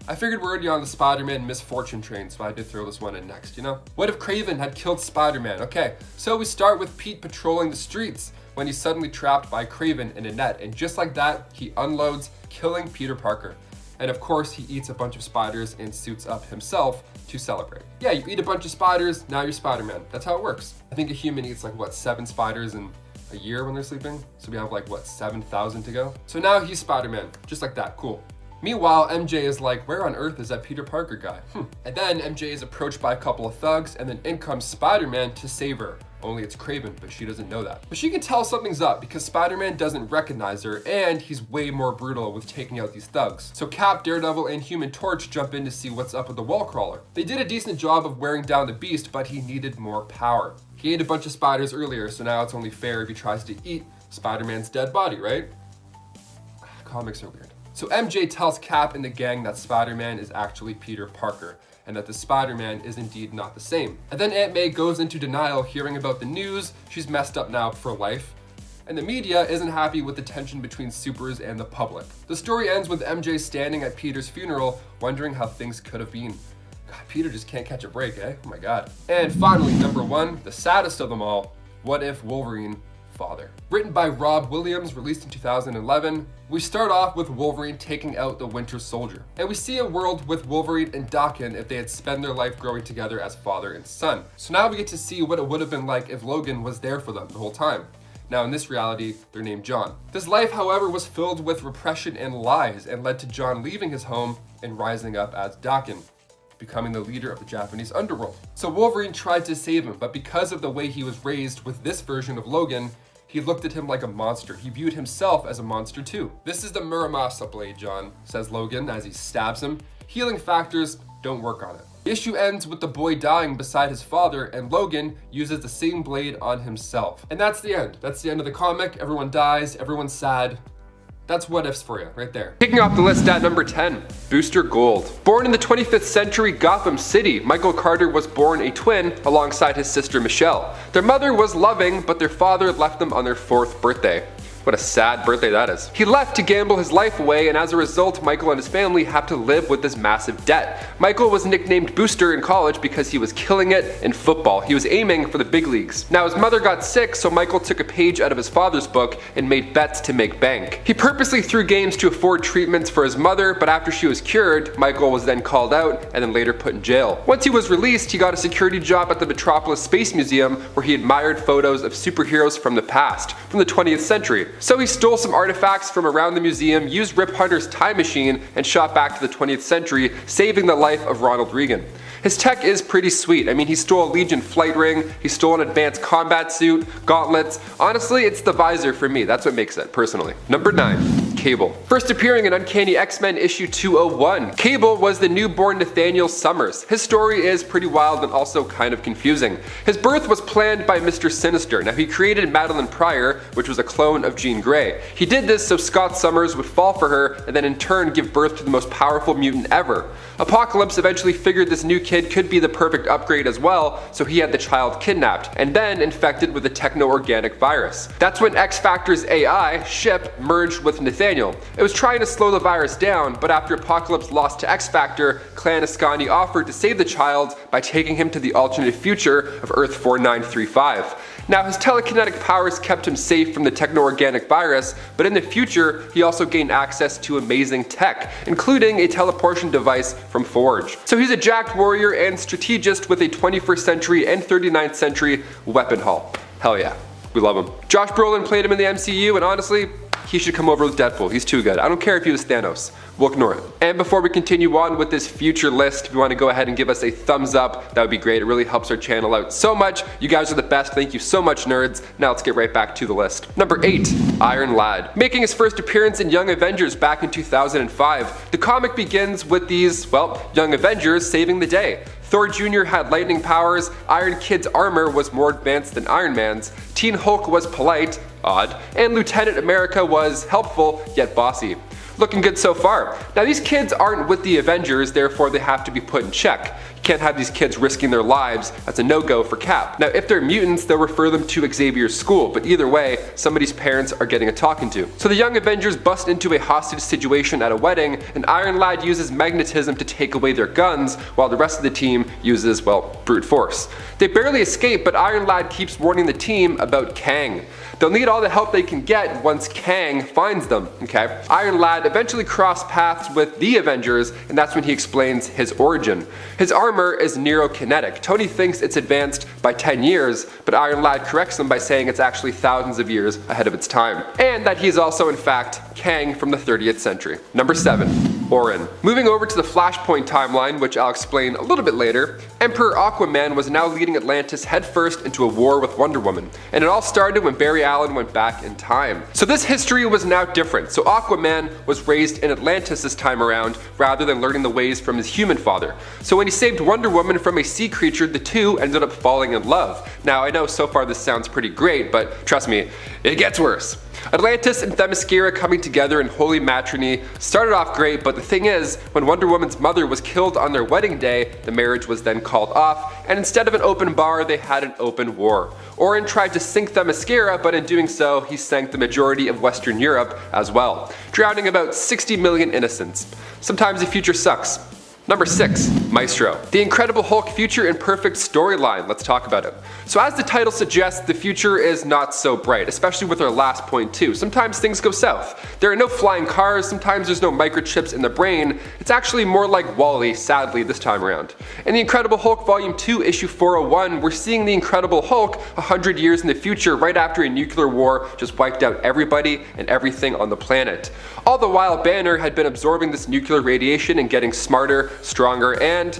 I figured we're already on the Spider-Man misfortune train, so I had to throw this one in next, you know? What if Kraven had killed Spider-Man? Okay, so we start with Pete patrolling the streets when he's suddenly trapped by Kraven in a net, and just like that, he unloads, killing Peter Parker. And of course, he eats a bunch of spiders and suits up himself to celebrate. Yeah, you eat a bunch of spiders, now you're Spider-Man. That's how it works. I think a human eats like, what, 7 spiders in a year when they're sleeping? So we have like, what, 7,000 to go? So now he's Spider-Man, just like that, cool. Meanwhile, MJ is like, where on earth is that Peter Parker guy? And then MJ is approached by a couple of thugs, and then in comes Spider-Man to save her. Only it's Kraven, but she doesn't know that. But she can tell something's up because Spider-Man doesn't recognize her, and he's way more brutal with taking out these thugs. So Cap, Daredevil, and Human Torch jump in to see what's up with the wall crawler. They did a decent job of wearing down the beast, but he needed more power. He ate a bunch of spiders earlier, so now it's only fair if he tries to eat Spider-Man's dead body, right? Comics are weird. So MJ tells Cap and the gang that Spider-Man is actually Peter Parker, and that the Spider-Man is indeed not the same. And then Aunt May goes into denial hearing about the news. She's messed up now for life. And the media isn't happy with the tension between supers and the public. The story ends with MJ standing at Peter's funeral, wondering how things could have been. God, Peter just can't catch a break, eh? Oh my God. And finally, number 1, the saddest of them all, what if Wolverine father? Written by Rob Williams, released in 2011, we start off with Wolverine taking out the Winter Soldier. And we see a world with Wolverine and Daken if they had spent their life growing together as father and son. So now we get to see what it would have been like if Logan was there for them the whole time. Now in this reality, they're named John. This life, however, was filled with repression and lies and led to John leaving his home and rising up as Daken, becoming the leader of the Japanese underworld. So Wolverine tried to save him, but because of the way he was raised with this version of Logan, he looked at him like a monster. He viewed himself as a monster too. This is the Muramasa blade, John, says Logan as he stabs him. Healing factors don't work on it. The issue ends with the boy dying beside his father, and Logan uses the same blade on himself. And that's the end. That's the end of the comic. Everyone dies, everyone's sad. That's what ifs for you, right there. Kicking off the list at number 10, Booster Gold. Born in the 25th century Gotham City, Michael Carter was born a twin alongside his sister Michelle. Their mother was loving, but their father left them on their 4th birthday. What a sad birthday that is. He left to gamble his life away, and as a result, Michael and his family have to live with this massive debt. Michael was nicknamed Booster in college because he was killing it in football. He was aiming for the big leagues. Now his mother got sick, so Michael took a page out of his father's book and made bets to make bank. He purposely threw games to afford treatments for his mother, but after she was cured, Michael was then called out and then later put in jail. Once he was released, he got a security job at the Metropolis Space Museum, where he admired photos of superheroes from the past, from the 20th century. So he stole some artifacts from around the museum, used Rip Hunter's time machine, and shot back to the 20th century, saving the life of Ronald Reagan. His tech is pretty sweet. I mean, he stole a Legion flight ring, he stole an advanced combat suit, gauntlets. Honestly, it's the visor for me. That's what makes it, personally. Number 9, Cable. First appearing in Uncanny X-Men issue 201, Cable was the newborn Nathaniel Summers. His story is pretty wild and also kind of confusing. His birth was planned by Mr. Sinister. Now, he created Madeline Pryor, which was a clone of Jean Grey. He did this so Scott Summers would fall for her and then in turn give birth to the most powerful mutant ever. Apocalypse eventually figured this new kid could be the perfect upgrade as well, so he had the child kidnapped and then infected with a techno-organic virus. That's when X-Factor's AI, Ship, merged with Nathaniel. It was trying to slow the virus down, but after Apocalypse lost to X-Factor, Clan Ascani offered to save the child by taking him to the alternate future of Earth 4935. Now, his telekinetic powers kept him safe from the techno-organic virus, but in the future, he also gained access to amazing tech, including a teleportation device from Forge. So he's a jacked warrior and strategist with a 21st century and 39th century weapon haul. Hell yeah, we love him. Josh Brolin played him in the MCU, and honestly, he should come over with Deadpool. He's too good. I don't care if he was Thanos. We'll ignore it. And before we continue on with this future list, if you want to go ahead and give us a thumbs up, that would be great. It really helps our channel out so much. You guys are the best. Thank you so much, nerds. Now let's get right back to the list. Number 8, Iron Lad. Making his first appearance in Young Avengers back in 2005, the comic begins with these, well, Young Avengers saving the day. Thor Jr. had lightning powers, Iron Kid's armor was more advanced than Iron Man's, Teen Hulk was polite, odd, and Lieutenant America was helpful yet bossy. Looking good so far. Now these kids aren't with the Avengers, therefore they have to be put in check. You can't have these kids risking their lives. That's a no-go for Cap. Now if they're mutants, they'll refer them to Xavier's school, but either way, somebody's parents are getting a talking to. So the Young Avengers bust into a hostage situation at a wedding, and Iron Lad uses magnetism to take away their guns, while the rest of the team uses, well, brute force. They barely escape, but Iron Lad keeps warning the team about Kang. They'll need all the help they can get once Kang finds them, okay? Iron Lad eventually cross paths with the Avengers, and that's when he explains his origin. His armor is neurokinetic. Tony thinks it's advanced by 10 years, but Iron Lad corrects him by saying it's actually thousands of years ahead of its time. And that he's also, in fact, Kang from the 30th century. Number 7, Orin. Moving over to the Flashpoint timeline, which I'll explain a little bit later, Emperor Aquaman was now leading Atlantis headfirst into a war with Wonder Woman. And it all started when Barry Allen went back in time. So this history was now different. So Aquaman was raised in Atlantis this time around, rather than learning the ways from his human father. So when he saved Wonder Woman from a sea creature, the two ended up falling in love. Now I know so far this sounds pretty great, but trust me, it gets worse. Atlantis and Themyscira coming together in holy matrimony started off great, but the thing is, when Wonder Woman's mother was killed on their wedding day, the marriage was then called off, and instead of an open bar, they had an open war. Orin tried to sink Themyscira, but in doing so, he sank the majority of Western Europe as well, drowning about 60 million innocents. Sometimes the future sucks. Number 6, Maestro. The Incredible Hulk future and perfect storyline. Let's talk about it. So as the title suggests, the future is not so bright, especially with our last point too. Sometimes things go south. There are no flying cars, sometimes there's no microchips in the brain. It's actually more like WALL-E, sadly, this time around. In The Incredible Hulk Volume 2, Issue 401, we're seeing the Incredible Hulk 100 years in the future, right after a nuclear war just wiped out everybody and everything on the planet. All the while, Banner had been absorbing this nuclear radiation and getting smarter, stronger, and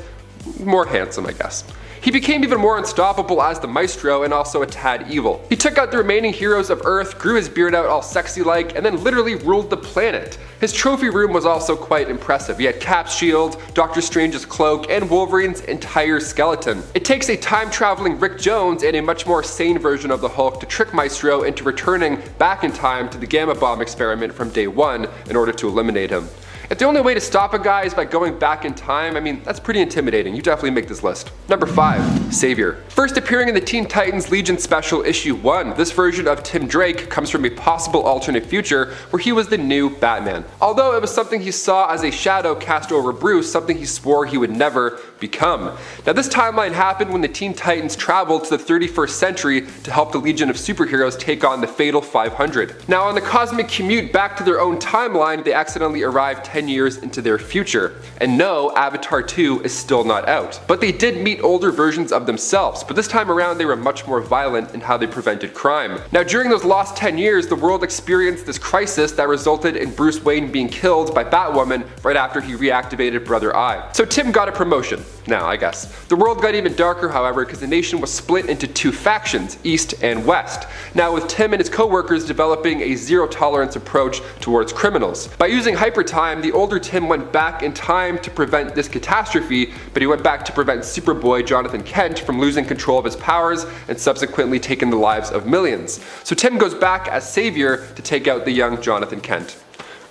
more handsome, I guess. He became even more unstoppable as the Maestro and also a tad evil. He took out the remaining heroes of Earth, grew his beard out all sexy-like, and then literally ruled the planet. His trophy room was also quite impressive. He had Cap's shield, Doctor Strange's cloak, and Wolverine's entire skeleton. It takes a time-traveling Rick Jones and a much more sane version of the Hulk to trick Maestro into returning back in time to the Gamma Bomb experiment from day 1 in order to eliminate him. If the only way to stop a guy is by going back in time, I mean, that's pretty intimidating. You definitely make this list. Number 5, Xavier. First appearing in the Teen Titans Legion Special Issue 1, this version of Tim Drake comes from a possible alternate future where he was the new Batman. Although it was something he saw as a shadow cast over Bruce, something he swore he would never become. Now this timeline happened when the Teen Titans traveled to the 31st century to help the Legion of Superheroes take on the Fatal 500. Now on the cosmic commute back to their own timeline, they accidentally arrived 10 years into their future. And no, Avatar 2 is still not out. But they did meet older versions of themselves, but this time around they were much more violent in how they prevented crime. Now during those lost 10 years, the world experienced this crisis that resulted in Bruce Wayne being killed by Batwoman right after he reactivated Brother Eye. So Tim got a promotion. Now, I guess. The world got even darker, however, because the nation was split into two factions, East and West. Now with Tim and his co-workers developing a zero-tolerance approach towards criminals. By using hypertime, the older Tim went back in time to prevent this catastrophe, but he went back to prevent Superboy Jonathan Kent from losing control of his powers and subsequently taking the lives of millions. So Tim goes back as Savior to take out the young Jonathan Kent.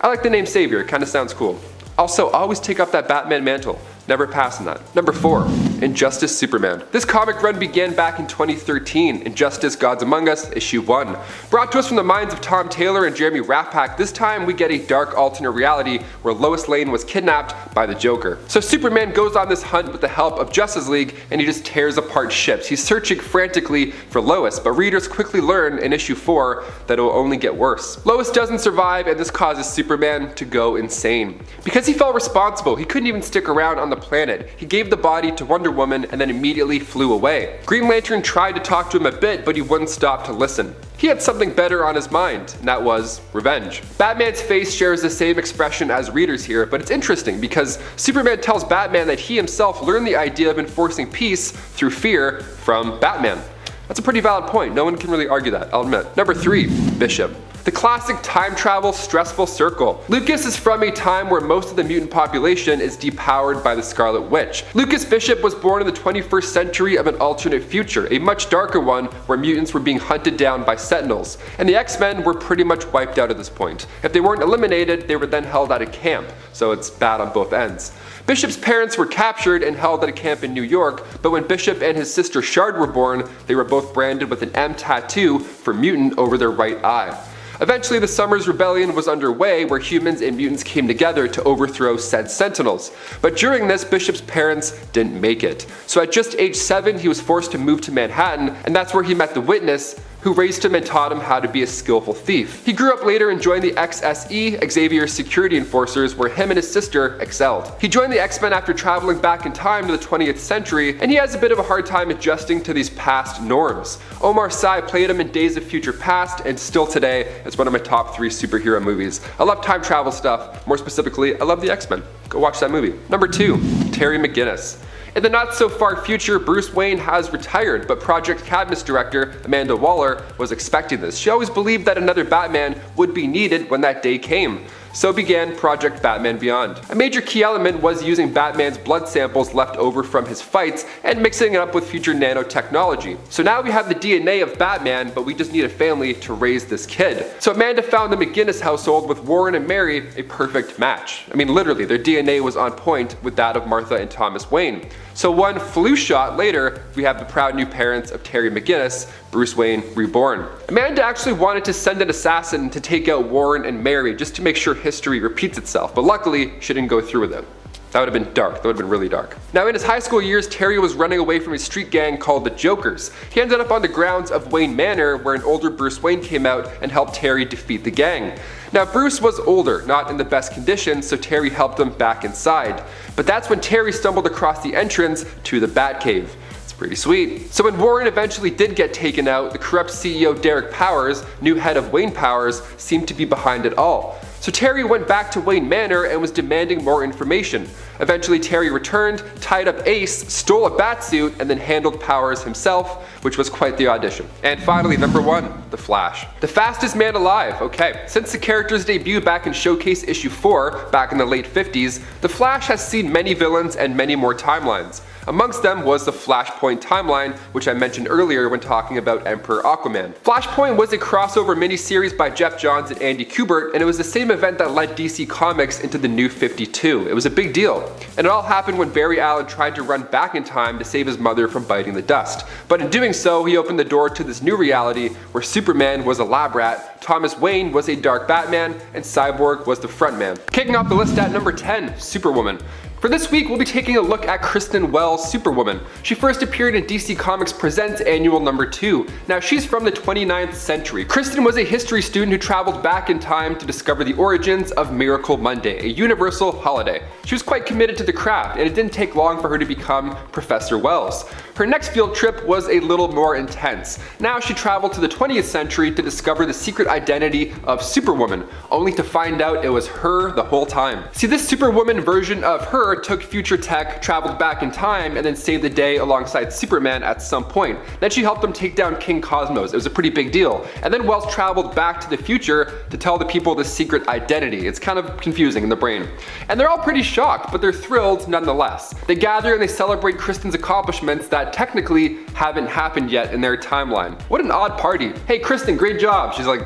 I like the name Savior, it kinda sounds cool. Also, always take up that Batman mantle. Never passing that. Number 4, Injustice Superman. This comic run began back in 2013, Injustice Gods Among Us, Issue 1. Brought to us from the minds of Tom Taylor and Jeremy Rathpack, this time we get a dark alternate reality where Lois Lane was kidnapped by the Joker. So Superman goes on this hunt with the help of Justice League and he just tears apart ships. He's searching frantically for Lois, but readers quickly learn in Issue 4 that it will only get worse. Lois doesn't survive and this causes Superman to go insane. Because he felt responsible, he couldn't even stick around on the planet. He gave the body to Wonder Woman and then immediately flew away. Green Lantern tried to talk to him a bit, but he wouldn't stop to listen. He had something better on his mind, and that was revenge. Batman's face shares the same expression as readers here, but it's interesting because Superman tells Batman that he himself learned the idea of enforcing peace through fear from Batman. That's a pretty valid point. No one can really argue that, I'll admit. Number 3, Bishop. The classic time travel stressful circle. Lucas is from a time where most of the mutant population is depowered by the Scarlet Witch. Lucas Bishop was born in the 21st century of an alternate future, a much darker one where mutants were being hunted down by Sentinels, and the X-Men were pretty much wiped out at this point. If they weren't eliminated, they were then held at a camp, so it's bad on both ends. Bishop's parents were captured and held at a camp in New York, but when Bishop and his sister Shard were born, they were both branded with an M tattoo for mutant over their right eye. Eventually, the Summers Rebellion was underway, where humans and mutants came together to overthrow said Sentinels. But during this, Bishop's parents didn't make it. So at just age 7, he was forced to move to Manhattan, and that's where he met the Witness, who raised him and taught him how to be a skillful thief. He grew up later and joined the XSE, Xavier's security enforcers, where him and his sister excelled. He joined the X-Men after traveling back in time to the 20th century, and he has a bit of a hard time adjusting to these past norms. Omar Sy played him in Days of Future Past, and still today, it's one of my top 3 superhero movies. I love time travel stuff. More specifically, I love the X-Men. Go watch that movie. Number 2, Terry McGinnis. In the not so far future, Bruce Wayne has retired, but Project Cadmus director Amanda Waller was expecting this. She always believed that another Batman would be needed when that day came. So began Project Batman Beyond. A major key element was using Batman's blood samples left over from his fights and mixing it up with future nanotechnology. So now we have the DNA of Batman, but we just need a family to raise this kid. So Amanda found the McGinnis household with Warren and Mary a perfect match. I mean, literally, their DNA was on point with that of Martha and Thomas Wayne. So one flu shot later, we have the proud new parents of Terry McGinnis, Bruce Wayne reborn. Amanda actually wanted to send an assassin to take out Warren and Mary just to make sure history repeats itself, but luckily she didn't go through with it. That would have been dark. That would have been really dark. Now, in his high school years, Terry was running away from a street gang called the Jokers. He ended up on the grounds of Wayne Manor, where an older Bruce Wayne came out and helped Terry defeat the gang. Now, Bruce was older, not in the best condition, so Terry helped him back inside. But that's when Terry stumbled across the entrance to the Batcave. It's pretty sweet. So when Warren eventually did get taken out, the corrupt CEO Derek Powers, new head of Wayne Powers, seemed to be behind it all. So Terry went back to Wayne Manor and was demanding more information. Eventually Terry returned, tied up Ace, stole a batsuit, and then handled Powers himself, which was quite the audition. And finally, number 1, The Flash. The fastest man alive. Okay, since the character's debut back in Showcase issue 4, back in the late 50s, The Flash has seen many villains and many more timelines. Amongst them was the Flashpoint timeline, which I mentioned earlier when talking about Emperor Aquaman. Flashpoint was a crossover miniseries by Jeff Johns and Andy Kubert, and it was the same event that led DC Comics into the New 52. It was a big deal. And it all happened when Barry Allen tried to run back in time to save his mother from biting the dust. But in doing so, he opened the door to this new reality where Superman was a lab rat, Thomas Wayne was a dark Batman, and Cyborg was the frontman. Kicking off the list at number 10, Superwoman. For this week, we'll be taking a look at Kristen Wells' Superwoman. She first appeared in DC Comics Presents Annual number 2. Now, she's from the 29th century. Kristen was a history student who traveled back in time to discover the origins of Miracle Monday, a universal holiday. She was quite committed to the craft, and it didn't take long for her to become Professor Wells. Her next field trip was a little more intense. Now she traveled to the 20th century to discover the secret identity of Superwoman, only to find out it was her the whole time. See, this Superwoman version of her took future tech, traveled back in time, and then saved the day alongside Superman at some point. Then she helped him take down King Cosmos. It was a pretty big deal. And then Wells traveled back to the future to tell the people the secret identity. It's kind of confusing in the brain. And they're all pretty shocked, but they're thrilled nonetheless. They gather and they celebrate Kristen's accomplishments that technically haven't happened yet in their timeline. What an odd party. Hey Kristen, great job. She's like,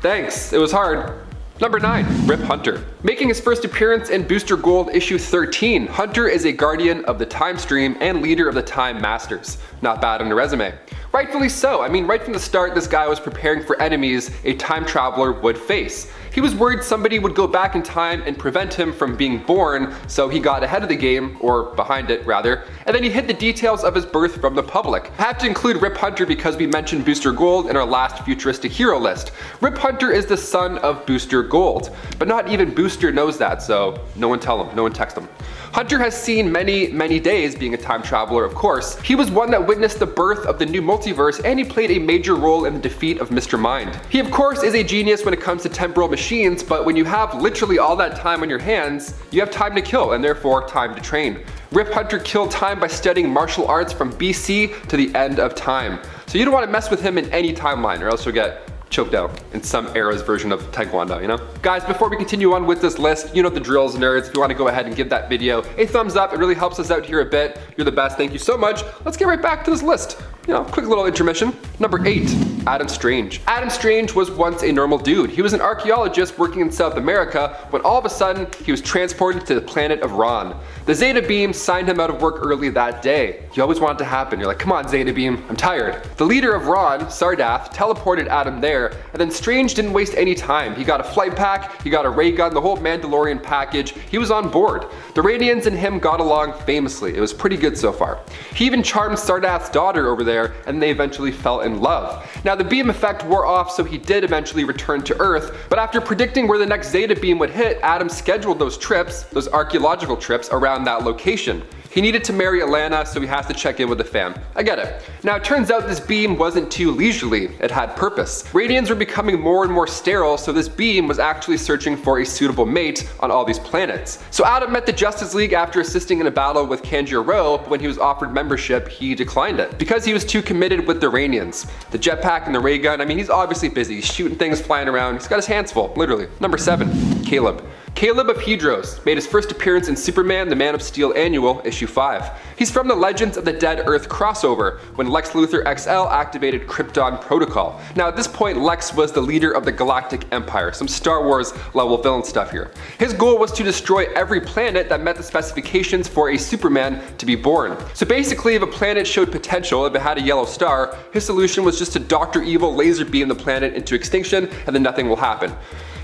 thanks, it was hard. Number 9, Rip Hunter. Making his first appearance in Booster Gold issue 13, Hunter is a guardian of the time stream and leader of the Time Masters. Not bad on the resume. Rightfully so. I mean, right from the start, this guy was preparing for enemies a time traveler would face. He was worried somebody would go back in time and prevent him from being born, so he got ahead of the game, or behind it rather, and then he hid the details of his birth from the public. I have to include Rip Hunter because we mentioned Booster Gold in our last futuristic hero list. Rip Hunter is the son of Booster Gold, but not even Booster knows that, so no one tell him, no one text him. Hunter has seen many days being a time traveler, of course. He was one that witnessed the birth of the new multiverse, and he played a major role in the defeat of Mr. Mind. He of course is a genius when it comes to temporal machines, but when you have literally all that time on your hands, you have time to kill and therefore time to train. Rip Hunter killed time by studying martial arts from BC to the end of time. So you don't want to mess with him in any timeline or else you'll get choked out in some era's version of Taekwondo, you know? Guys, before we continue on with this list, you know the drills, nerds. If you want to go ahead and give that video a thumbs up, it really helps us out here a bit. You're the best, thank you so much. Let's get right back to this list. You know, quick little intermission. Number 8, Adam Strange. Adam Strange was once a normal dude. He was an archaeologist working in South America when all of a sudden he was transported to the planet of Ron. The Zeta Beam signed him out of work early that day. You always want it to happen. You're like, come on Zeta Beam, I'm tired. The leader of Ron, Sardath, teleported Adam there, and then Strange didn't waste any time. He got a flight pack, he got a ray gun, the whole Mandalorian package. He was on board. The Radians and him got along famously. It was pretty good so far. He even charmed Sardath's daughter over there, and they eventually fell in love. Now the beam effect wore off, so he did eventually return to Earth, but after predicting where the next Zeta Beam would hit, Adam scheduled those trips, those archaeological trips, around that location. He needed to marry Atlanta, so he has to check in with the fam. I get it. Now it turns out this beam wasn't too leisurely, it had purpose. Radians were becoming more and more sterile, so this beam was actually searching for a suitable mate on all these planets. So Adam met the Justice League after assisting in a battle with Kanjiro, but when he was offered membership, he declined it, because he was too committed with the Radians. The jetpack and the ray gun, I mean, he's obviously busy, he's shooting things, flying around, he's got his hands full, literally. Number 7, Caleb. Caleb of Hedros made his first appearance in Superman the Man of Steel Annual, issue 5. He's from the Legends of the Dead Earth crossover, when Lex Luthor XL activated Krypton Protocol. Now at this point, Lex was the leader of the Galactic Empire, some Star Wars level villain stuff here. His goal was to destroy every planet that met the specifications for a Superman to be born. So basically, if a planet showed potential, if it had a yellow star, his solution was just to Dr. Evil laser beam the planet into extinction, and then nothing will happen.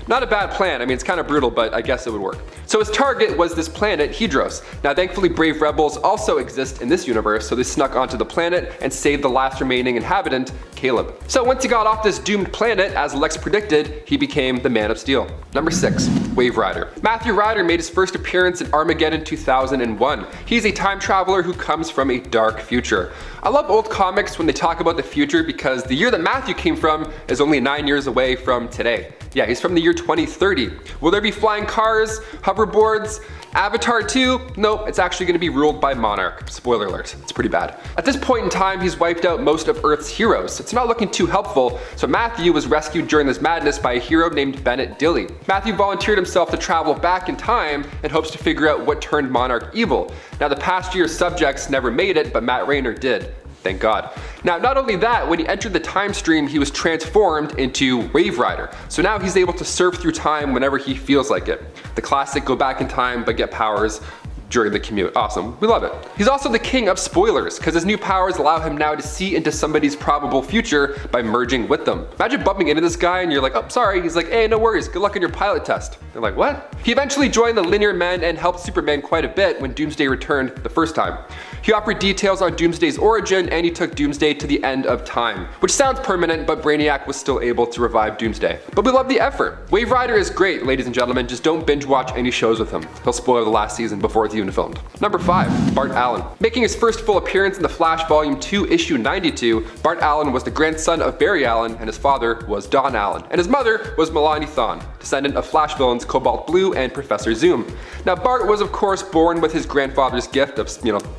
Not a bad plan. I mean, it's kind of brutal, but I guess it would work. So his target was this planet, Hedros. Now thankfully brave rebels also exist in this universe, so they snuck onto the planet and saved the last remaining inhabitant, Caleb. So once he got off this doomed planet, as Lex predicted, he became the Man of Steel. Number 6, Wave Rider. Matthew Ryder made his first appearance in Armageddon 2001. He's a time traveler who comes from a dark future. I love old comics when they talk about the future because the year that Matthew came from is only 9 years away from today. Yeah, he's from the year 2030. Will there be flying cars, hoverboards, Avatar 2? Nope, it's actually going to be ruled by Monarch. Spoiler alert, it's pretty bad. At this point in time, he's wiped out most of Earth's heroes. It's not looking too helpful, so Matthew was rescued during this madness by a hero named Bennett Dilly. Matthew volunteered himself to travel back in time and hopes to figure out what turned Monarch evil. Now the past year's subjects never made it, but Matt Rayner did. Thank God. Now, not only that, when he entered the time stream, he was transformed into Wave Rider. So now he's able to surf through time whenever he feels like it. The classic go back in time but get powers during the commute. Awesome, we love it. He's also the king of spoilers, because his new powers allow him now to see into somebody's probable future by merging with them. Imagine bumping into this guy and you're like, oh, sorry. He's like, hey, no worries, good luck on your pilot test. They're like, what? He eventually joined the Linear Men and helped Superman quite a bit when Doomsday returned the first time. He offered details on Doomsday's origin, and he took Doomsday to the end of time, which sounds permanent, but Brainiac was still able to revive Doomsday. But we love the effort. Wave Rider is great, ladies and gentlemen, just don't binge watch any shows with him. He'll spoil the last season before it's even filmed. Number 5, Bart Allen. Making his first full appearance in The Flash Volume 2, Issue 92, Bart Allen was the grandson of Barry Allen, and his father was Don Allen, and his mother was Melanie Thawne, descendant of Flash villains Cobalt Blue and Professor Zoom. Now Bart was of course born with his grandfather's gift of,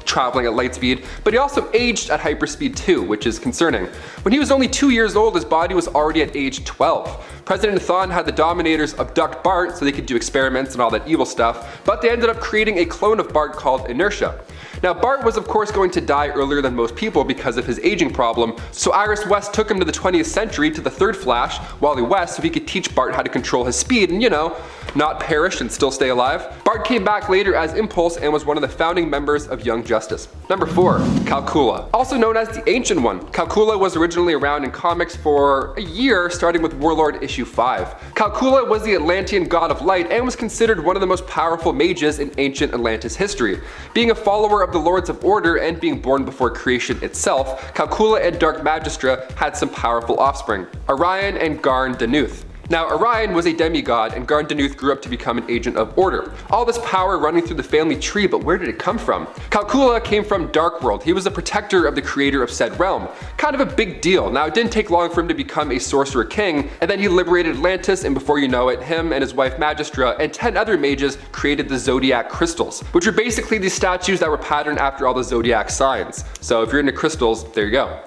traveling at light speed, but he also aged at hyperspeed too, which is concerning. When he was only 2 years old, his body was already at age 12. President Thawne had the Dominators abduct Bart so they could do experiments and all that evil stuff, but they ended up creating a clone of Bart called Inertia. Now Bart was of course going to die earlier than most people because of his aging problem, so Iris West took him to the 20th century to the third Flash, Wally West, so he could teach Bart how to control his speed and, not perish and still stay alive. Bart came back later as Impulse and was one of the founding members of Young Justice. Number 4, Calculha. Also known as the Ancient One, Calculha was originally around in comics for a year, starting with Warlord issue issue 5. Calculha was the Atlantean god of light and was considered one of the most powerful mages in ancient Atlantis history. Being a follower of the Lords of Order and being born before creation itself, Calculha and Dark Magistra had some powerful offspring, Orion and Garn Danuth. Now, Orion was a demigod, and Garn Danuth grew up to become an agent of Order. All this power running through the family tree, but where did it come from? Calculha came from Darkworld. He was a protector of the creator of said realm. Kind of a big deal. Now, it didn't take long for him to become a sorcerer king, and then he liberated Atlantis, and before you know it, him and his wife Magistra and 10 other mages created the Zodiac Crystals, which are basically these statues that were patterned after all the Zodiac signs. So if you're into crystals, there you go.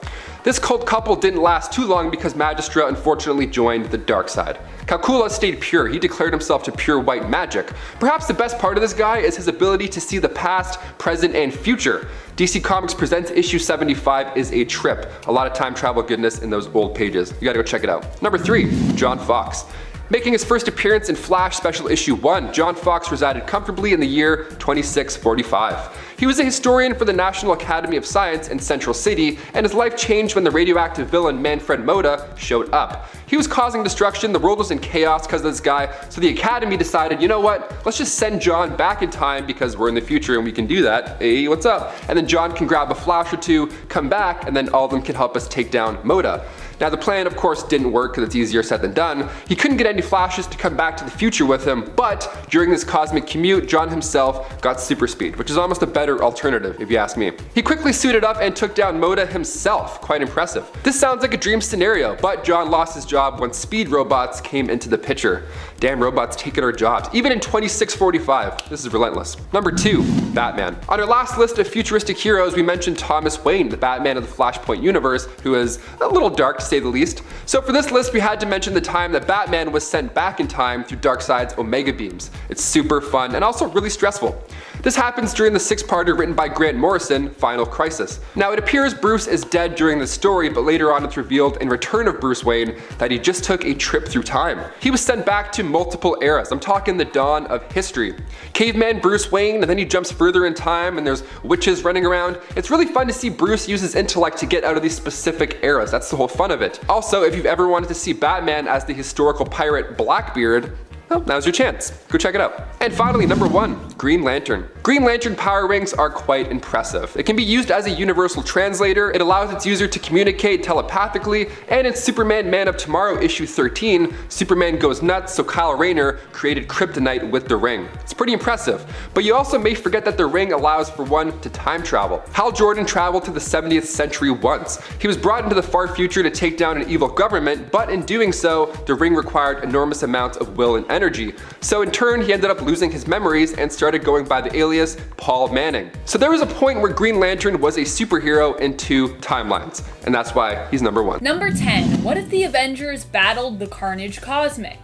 This cult couple didn't last too long because Magistra unfortunately joined the dark side. Calculha stayed pure. He declared himself to pure white magic. Perhaps the best part of this guy is his ability to see the past, present, and future. DC Comics Presents issue 75 is a trip. A lot of time travel goodness in those old pages. You gotta go check it out. Number 3, John Fox. Making his first appearance in Flash Special Issue 1, John Fox resided comfortably in the year 2645. He was a historian for the National Academy of Science in Central City, and his life changed when the radioactive villain Manfred Moda showed up. He was causing destruction, the world was in chaos because of this guy, so the Academy decided, you know what, let's just send John back in time because we're in the future and we can do that. Hey, what's up? And then John can grab a Flash or two, come back, and then all of them can help us take down Moda. Now the plan of course didn't work because it's easier said than done. He couldn't get any Flashes to come back to the future with him, but during this cosmic commute, John himself got super speed, which is almost a better alternative if you ask me. He quickly suited up and took down Moda himself, quite impressive. This sounds like a dream scenario, but John lost his job when speed robots came into the picture. Damn robots taking our jobs, even in 2645. This is relentless. Number 2, Batman. On our last list of futuristic heroes, we mentioned Thomas Wayne, the Batman of the Flashpoint universe, who is a little dark to say the least. So for this list, we had to mention the time that Batman was sent back in time through Darkseid's Omega Beams. It's super fun and also really stressful. This happens during the 6-parter written by Grant Morrison, Final Crisis. Now it appears Bruce is dead during the story, but later on it's revealed in Return of Bruce Wayne that he just took a trip through time. He was sent back to multiple eras. I'm talking the dawn of history. Caveman Bruce Wayne, and then he jumps further in time and there's witches running around. It's really fun to see Bruce use his intellect to get out of these specific eras. That's the whole fun of it. Also, if you've ever wanted to see Batman as the historical pirate Blackbeard, well, now's your chance. Go check it out. And finally, number 1, Green Lantern. Green Lantern power rings are quite impressive. It can be used as a universal translator, it allows its user to communicate telepathically, and in Superman Man of Tomorrow issue 13, Superman goes nuts, so Kyle Rayner created kryptonite with the ring. It's pretty impressive. But you also may forget that the ring allows for one to time travel. Hal Jordan traveled to the 70th century once. He was brought into the far future to take down an evil government, but in doing so, the ring required enormous amounts of will and energy. So in turn, he ended up losing his memories and started going by the alias Paul Manning. So there was a point where Green Lantern was a superhero in 2 timelines, and that's why he's number 1. Number 10. What if the Avengers battled the Carnage Cosmic?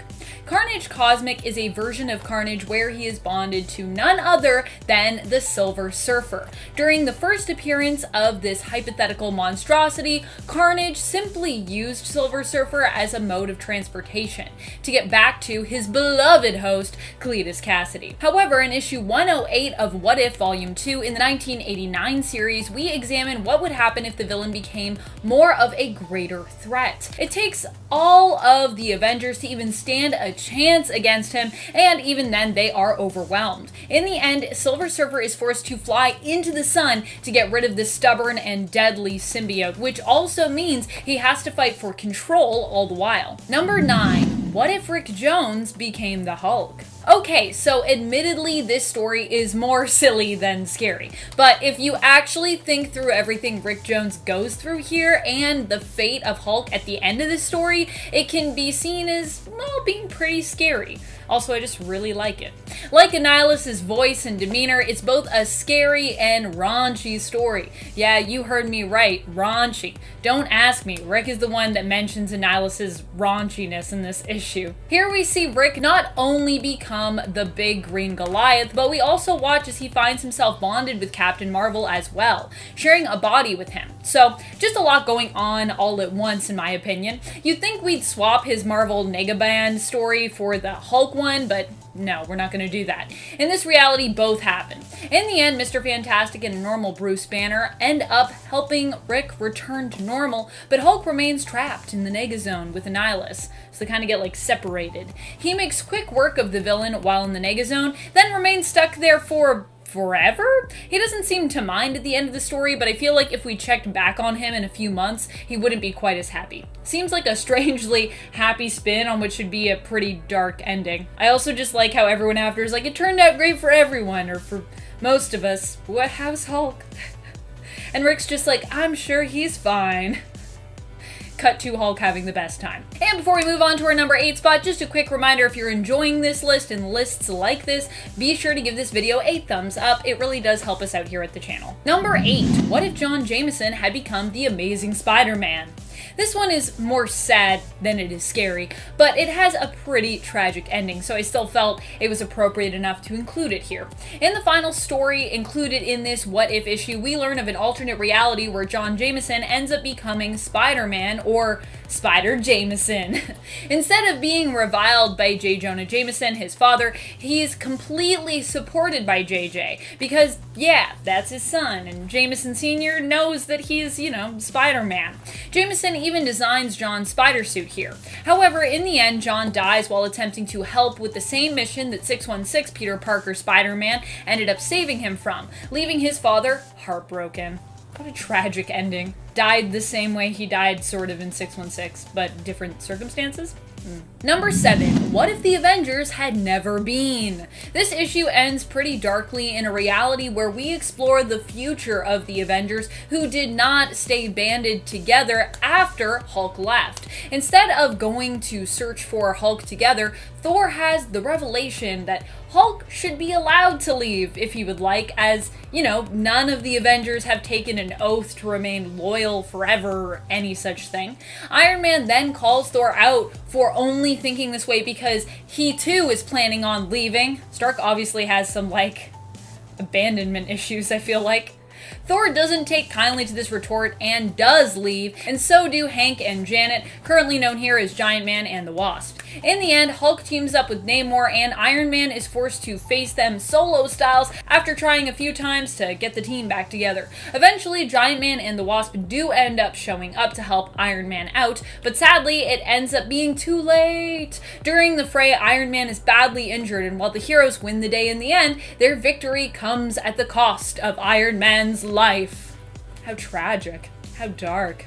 Carnage Cosmic is a version of Carnage where he is bonded to none other than the Silver Surfer. During the first appearance of this hypothetical monstrosity, Carnage simply used Silver Surfer as a mode of transportation to get back to his beloved host, Cletus Cassidy. However, in issue 108 of What If Volume 2 in the 1989 series, we examine what would happen if the villain became more of a greater threat. It takes all of the Avengers to even stand a chance against him, and even then they are overwhelmed. In the end, Silver Surfer is forced to fly into the sun to get rid of this stubborn and deadly symbiote, which also means he has to fight for control all the while. Number 9. What if Rick Jones became the Hulk? Okay, so admittedly this story is more silly than scary, but if you actually think through everything Rick Jones goes through here and the fate of Hulk at the end of the story, it can be seen as, well, being pretty scary. Also, I just really like it. Like Annihilus' voice and demeanor, it's both a scary and raunchy story. Yeah, you heard me right, raunchy. Don't ask me, Rick is the one that mentions Annihilus' raunchiness in this issue. Here we see Rick not only become the big green Goliath, but we also watch as he finds himself bonded with Captain Marvel as well, sharing a body with him. So, just a lot going on all at once in my opinion. You'd think we'd swap his Marvel Negaband story for the Hulk one, but no, we're not going to do that. In this reality, both happen. In the end, Mr. Fantastic and a normal Bruce Banner end up helping Rick return to normal, but Hulk remains trapped in the Negazone with Annihilus, so they kind of get like separated. He makes quick work of the villain while in the Negazone, then remains stuck there for forever? He doesn't seem to mind at the end of the story, but I feel like if we checked back on him in a few months, he wouldn't be quite as happy. Seems like a strangely happy spin on what should be a pretty dark ending. I also just like how everyone after is like, it turned out great for everyone, or for most of us. What? How's Hulk? And Rick's just like, I'm sure he's fine. Cut to Hulk having the best time. And before we move on to our number 8 spot, just a quick reminder, if you're enjoying this list and lists like this, be sure to give this video a thumbs up. It really does help us out here at the channel. Number 8, what if John Jameson had become the Amazing Spider-Man? This one is more sad than it is scary, but it has a pretty tragic ending, so I still felt it was appropriate enough to include it here. In the final story included in this What If issue, we learn of an alternate reality where John Jameson ends up becoming Spider-Man, or Spider Jameson. Instead of being reviled by J. Jonah Jameson, his father, he's completely supported by JJ, because yeah, that's his son, and Jameson Sr. knows that he's, you know, Spider-Man. Jameson even designs John's spider suit here. However, in the end, John dies while attempting to help with the same mission that 616 Peter Parker Spider-Man ended up saving him from, leaving his father heartbroken. What a tragic ending. Died the same way he died sort of in 616, but different circumstances? Number 7, what if the Avengers had never been? This issue ends pretty darkly in a reality where we explore the future of the Avengers, who did not stay banded together after Hulk left. Instead of going to search for Hulk together, Thor has the revelation that Hulk should be allowed to leave if he would like, as, you know, none of the Avengers have taken an oath to remain loyal forever or any such thing. Iron Man then calls Thor out for only thinking this way because he too is planning on leaving. Stark obviously has some, like, abandonment issues, I feel like. Thor doesn't take kindly to this retort and does leave, and so do Hank and Janet, currently known here as Giant Man and the Wasp. In the end, Hulk teams up with Namor, and Iron Man is forced to face them solo styles after trying a few times to get the team back together. Eventually, Giant Man and the Wasp do end up showing up to help Iron Man out, but sadly, it ends up being too late. During the fray, Iron Man is badly injured, and while the heroes win the day in the end, their victory comes at the cost of Iron Man's life. How tragic. How dark.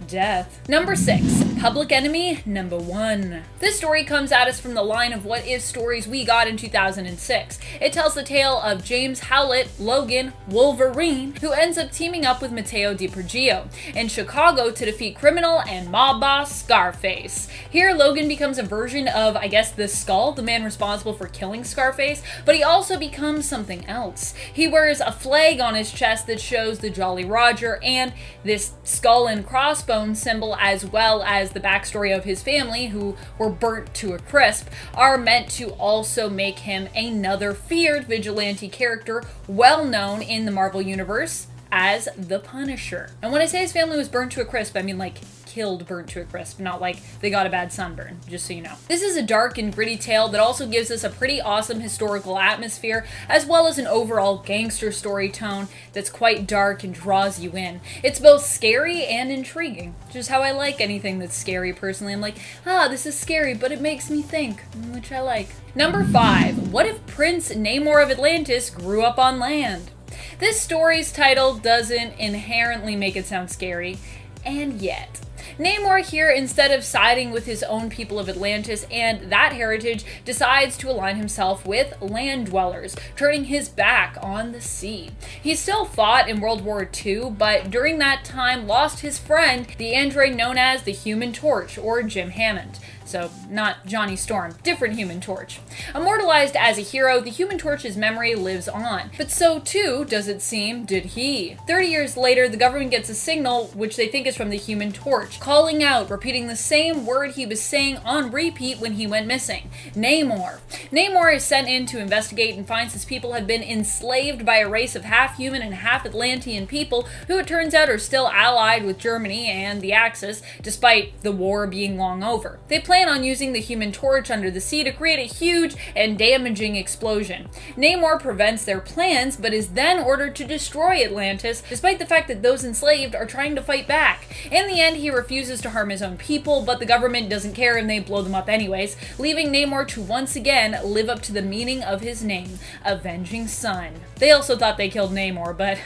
Death. Number 6, Public Enemy number 1. This story comes at us from the line of What If stories we got in 2006. It tells the tale of James Howlett, Logan, Wolverine, who ends up teaming up with Matteo DiPrigio in Chicago to defeat criminal and mob boss Scarface. Here, Logan becomes a version of, I guess, the Skull, the man responsible for killing Scarface, but he also becomes something else. He wears a flag on his chest that shows the Jolly Roger and this skull and crossbones symbol, as well as the backstory of his family, who were burnt to a crisp, are meant to also make him another feared vigilante character, well known in the Marvel Universe as the Punisher. And when I say his family was burnt to a crisp, I mean like killed, burnt to a crisp, not like they got a bad sunburn, just so you know. This is a dark and gritty tale that also gives us a pretty awesome historical atmosphere, as well as an overall gangster story tone that's quite dark and draws you in. It's both scary and intriguing, which is how I like anything that's scary personally. I'm like, this is scary, but it makes me think, which I like. Number 5, what if Prince Namor of Atlantis grew up on land? This story's title doesn't inherently make it sound scary, and yet. Namor here, instead of siding with his own people of Atlantis and that heritage, decides to align himself with land dwellers, turning his back on the sea. He still fought in World War II, but during that time lost his friend, the android known as the Human Torch, or Jim Hammond. So, not Johnny Storm, different Human Torch. Immortalized as a hero, the Human Torch's memory lives on, but so too, does it seem, did he. 30 years later, the government gets a signal, which they think is from the Human Torch, calling out, repeating the same word he was saying on repeat when he went missing: Namor. Namor is sent in to investigate and finds his people have been enslaved by a race of half-human and half-Atlantean people who it turns out are still allied with Germany and the Axis, despite the war being long over. They plan plan on using the Human Torch under the sea to create a huge and damaging explosion. Namor prevents their plans, but is then ordered to destroy Atlantis, despite the fact that those enslaved are trying to fight back. In the end, he refuses to harm his own people, but the government doesn't care and they blow them up anyways, leaving Namor to once again live up to the meaning of his name, Avenging Sun. They also thought they killed Namor, but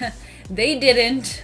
they didn't.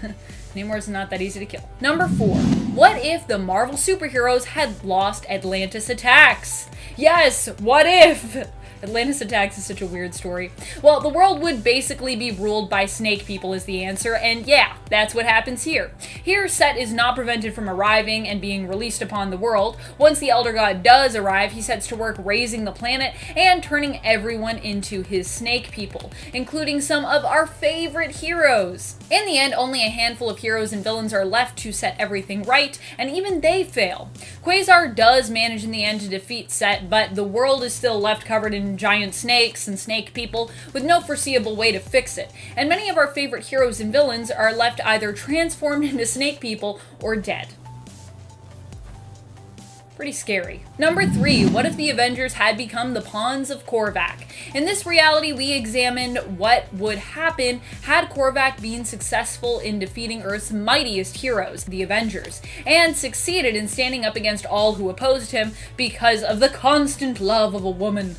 Namor's not that easy to kill. Number 4. What if the Marvel superheroes had lost Atlantis attacks? Yes, what if? Atlantis attacks is such a weird story. Well, the world would basically be ruled by snake people is the answer, and yeah, that's what happens here. Here, Set is not prevented from arriving and being released upon the world. Once the Elder God does arrive, he sets to work raising the planet and turning everyone into his snake people, including some of our favorite heroes. In the end, only a handful of heroes and villains are left to set everything right, and even they fail. Quasar does manage in the end to defeat Set, but the world is still left covered in giant snakes and snake people with no foreseeable way to fix it, and many of our favorite heroes and villains are left either transformed into snake people or dead. Pretty scary. Number 3, what if the Avengers had become the pawns of Korvac? In this reality, we examined what would happen had Korvac been successful in defeating Earth's mightiest heroes, the Avengers, and succeeded in standing up against all who opposed him because of the constant love of a woman.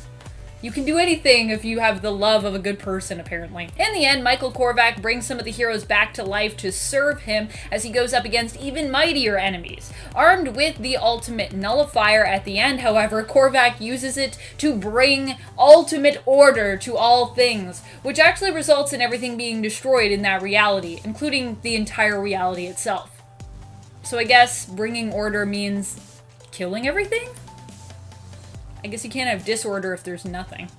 You can do anything if you have the love of a good person, apparently. In the end, Michael Korvac brings some of the heroes back to life to serve him as he goes up against even mightier enemies. Armed with the ultimate nullifier at the end, however, Korvac uses it to bring ultimate order to all things, which actually results in everything being destroyed in that reality, including the entire reality itself. So I guess bringing order means killing everything? I guess you can't have disorder if there's nothing.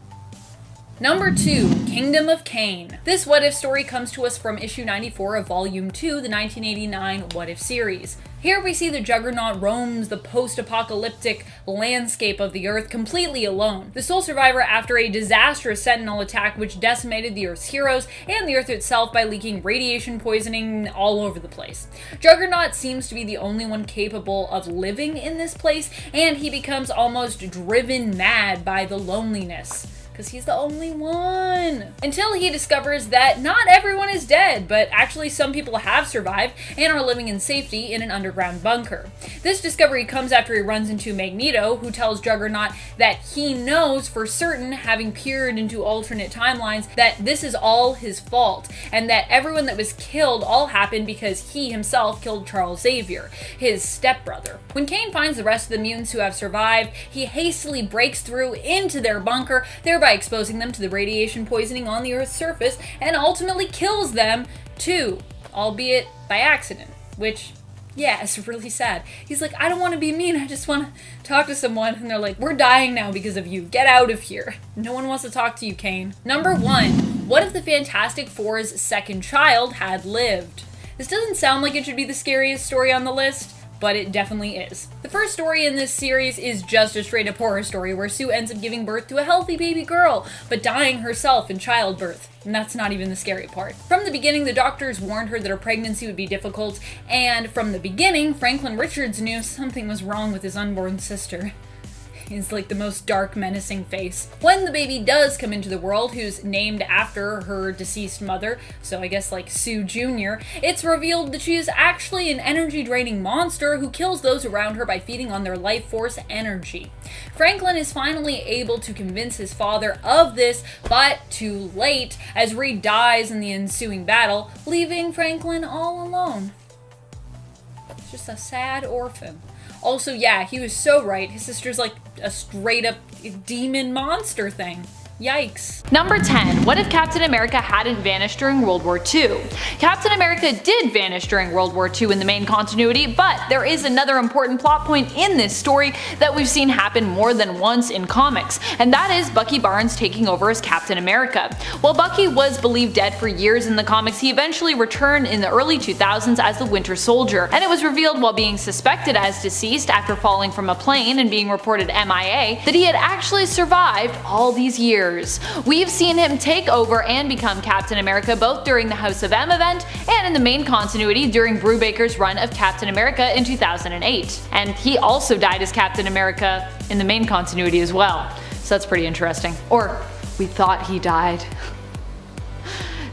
Number 2, Kingdom of Cain. This What If story comes to us from issue 94 of Volume 2, the 1989 What If series. Here we see the Juggernaut roams the post-apocalyptic landscape of the Earth completely alone, the sole survivor after a disastrous Sentinel attack which decimated the Earth's heroes and the Earth itself by leaking radiation poisoning all over the place. Juggernaut seems to be the only one capable of living in this place, and he becomes almost driven mad by the loneliness. Because he's the only one. Until he discovers that not everyone is dead, but actually some people have survived and are living in safety in an underground bunker. This discovery comes after he runs into Magneto, who tells Juggernaut that he knows for certain, having peered into alternate timelines, that this is all his fault, and that everyone that was killed all happened because he himself killed Charles Xavier, his stepbrother. When Cain finds the rest of the mutants who have survived, he hastily breaks through into their bunker, thereby exposing them to the radiation poisoning on the Earth's surface, and ultimately kills them too, albeit by accident, which, yeah, it's really sad. He's like, I don't want to be mean, I just want to talk to someone, and they're like, we're dying now because of you, get out of here. No one wants to talk to you, Cain. Number 1, what if the Fantastic Four's second child had lived? This doesn't sound like it should be the scariest story on the list, but it definitely is. The first story in this series is just a straight up horror story where Sue ends up giving birth to a healthy baby girl, but dying herself in childbirth. And that's not even the scary part. From the beginning, the doctors warned her that her pregnancy would be difficult, and from the beginning, Franklin Richards knew something was wrong with his unborn sister. Is like the most dark, menacing face. When the baby does come into the world, who's named after her deceased mother, so I guess like Sue Jr., it's revealed that she is actually an energy-draining monster who kills those around her by feeding on their life force energy. Franklin is finally able to convince his father of this, but too late, as Reed dies in the ensuing battle, leaving Franklin all alone. It's just a sad orphan. Also, yeah, he was so right. His sister's like a straight up demon monster thing. Yikes. Number 10. What if Captain America hadn't vanished during World War II? Captain America did vanish during World War II in the main continuity, but there is another important plot point in this story that we've seen happen more than once in comics, and that is Bucky Barnes taking over as Captain America. While Bucky was believed dead for years in the comics, he eventually returned in the early 2000s as the Winter Soldier, and it was revealed while being suspected as deceased after falling from a plane and being reported MIA that he had actually survived all these years. years. We've seen him take over and become Captain America both during the House of M event and in the main continuity during Brubaker's run of Captain America in 2008. And he also died as Captain America in the main continuity as well. So that's pretty interesting. Or we thought he died.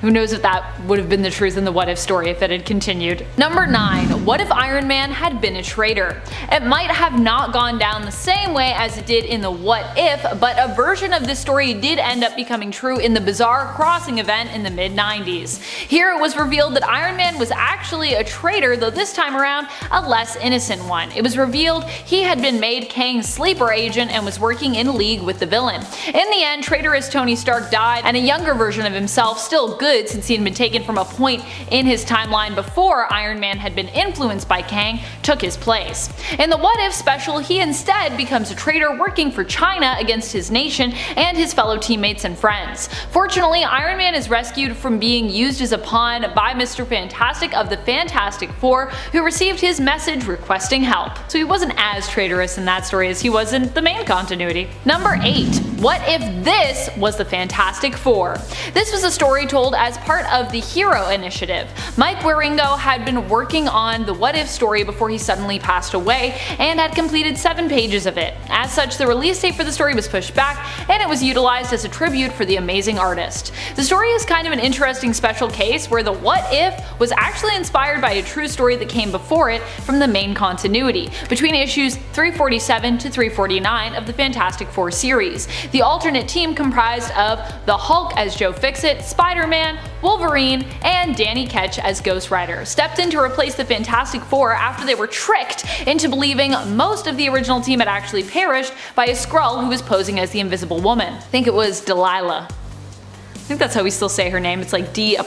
Who knows if that would have been the truth in the What If story if it had continued. Number 9. What if Iron Man had been a traitor? It might have not gone down the same way as it did in the What If, but a version of this story did end up becoming true in the Bizarre Crossing event in the mid-90s. Here it was revealed that Iron Man was actually a traitor, though this time around a less innocent one. It was revealed he had been made Kang's sleeper agent and was working in league with the villain. In the end, traitorous Tony Stark died, and a younger version of himself, still good since he had been taken from a point in his timeline before Iron Man had been influenced by Kang, took his place. In the What If special, he instead becomes a traitor working for China against his nation and his fellow teammates and friends. Fortunately, Iron Man is rescued from being used as a pawn by Mr. Fantastic of the Fantastic Four, who received his message requesting help. So he wasn't as traitorous in that story as he was in the main continuity. Number 8. What if this was the Fantastic Four? This was a story told as part of the Hero Initiative. Mike Wieringo had been working on the What If story before he suddenly passed away and had completed 7 pages of it. As such, the release date for the story was pushed back and it was utilized as a tribute for the amazing artist. The story is kind of an interesting special case where the What If was actually inspired by a true story that came before it from the main continuity, between issues 347 to 349 of the Fantastic Four series. The alternate team comprised of the Hulk as Joe Fixit, Spider-Man, Wolverine, and Danny Ketch as Ghost Rider stepped in to replace the Fantastic Four after they were tricked into believing most of the original team had actually perished by a Skrull who was posing as the Invisible Woman. I think it was Delilah. I think that's how we still say her name. It's like D'.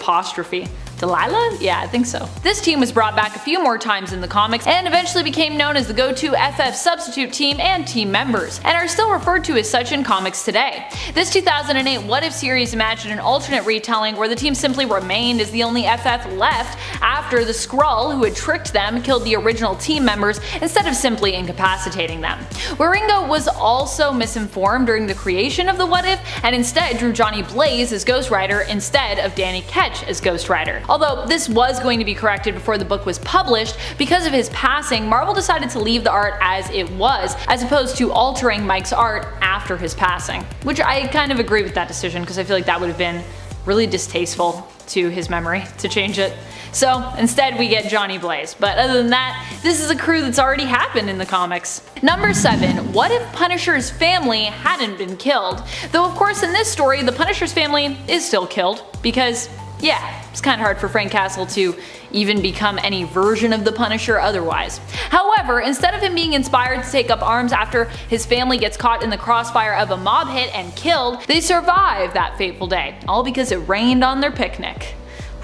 Delilah? Yeah, I think so. This team was brought back a few more times in the comics and eventually became known as the go-to FF substitute team and team members, and are still referred to as such in comics today. This 2008 What If series imagined an alternate retelling where the team simply remained as the only FF left after the Skrull who had tricked them killed the original team members instead of simply incapacitating them. Wieringo was also misinformed during the creation of the What If and instead drew Johnny Blaze as Ghost Rider instead of Danny Ketch as Ghost Rider. Although this was going to be corrected before the book was published, because of his passing, Marvel decided to leave the art as it was, as opposed to altering Mike's art after his passing. Which I kind of agree with that decision, because I feel like that would have been really distasteful to his memory to change it. So instead we get Johnny Blaze, but other than that, this is a crew that's already happened in the comics. Number 7. What if Punisher's family hadn't been killed? Though of course in this story the Punisher's family is still killed, because yeah, it's kind of hard for Frank Castle to even become any version of the Punisher otherwise. However, instead of him being inspired to take up arms after his family gets caught in the crossfire of a mob hit and killed, they survive that fateful day, all because it rained on their picnic.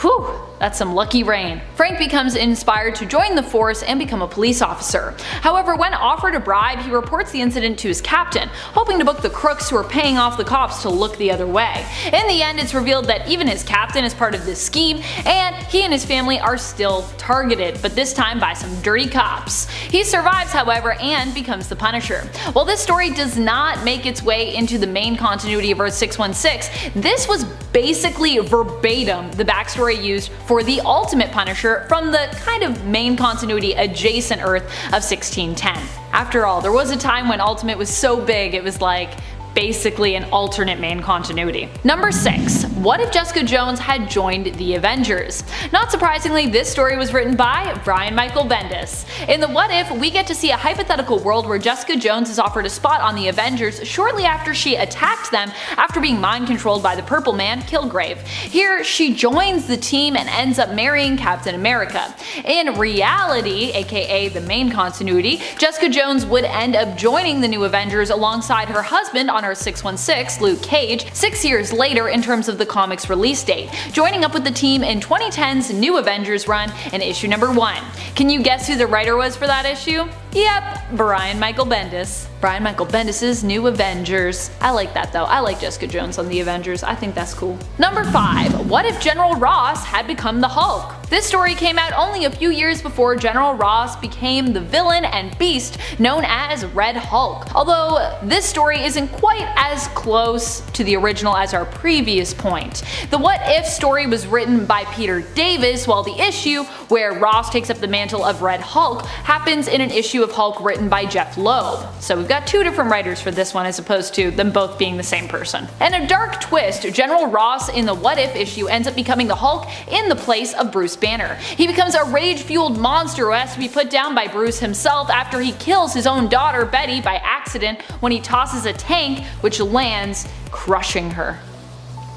Whew, that's some lucky rain. Frank becomes inspired to join the force and become a police officer. However, when offered a bribe, he reports the incident to his captain, hoping to book the crooks who are paying off the cops to look the other way. In the end, it's revealed that even his captain is part of this scheme, and he and his family are still targeted, but this time by some dirty cops. He survives, however, and becomes the Punisher. While this story does not make its way into the main continuity of Earth 616, this was basically verbatim the backstory used for the Ultimate Punisher from the kind of main continuity adjacent Earth of 1610. After all, there was a time when Ultimate was so big it was like basically an alternate main continuity. Number 6. What if Jessica Jones had joined the Avengers? Not surprisingly, this story was written by Brian Michael Bendis. In the What If, we get to see a hypothetical world where Jessica Jones is offered a spot on the Avengers shortly after she attacked them after being mind controlled by the Purple Man, Kilgrave. Here, she joins the team and ends up marrying Captain America. In reality, aka the main continuity, Jessica Jones would end up joining the new Avengers alongside her husband on Earth 616, Luke Cage, 6 years later in terms of the comic's release date, joining up with the team in 2010's New Avengers run in issue number 1. Can you guess who the writer was for that issue? Yep, Brian Michael Bendis. Brian Michael Bendis' New Avengers. I like that though. I like Jessica Jones on the Avengers. I think that's cool. Number 5. What if General Ross had become the Hulk? This story came out only a few years before General Ross became the villain and beast known as Red Hulk. Although this story isn't quite as close to the original as our previous point. The What If story was written by Peter Davis, while the issue where Ross takes up the mantle of Red Hulk happens in an issue of Hulk written by Jeff Loeb. So we've got 2 different writers for this one as opposed to them both being the same person. And a dark twist, General Ross in the What If issue ends up becoming the Hulk in the place of Bruce Banner. He becomes a rage-fueled monster who has to be put down by Bruce himself after he kills his own daughter Betty by accident when he tosses a tank, which lands, crushing her.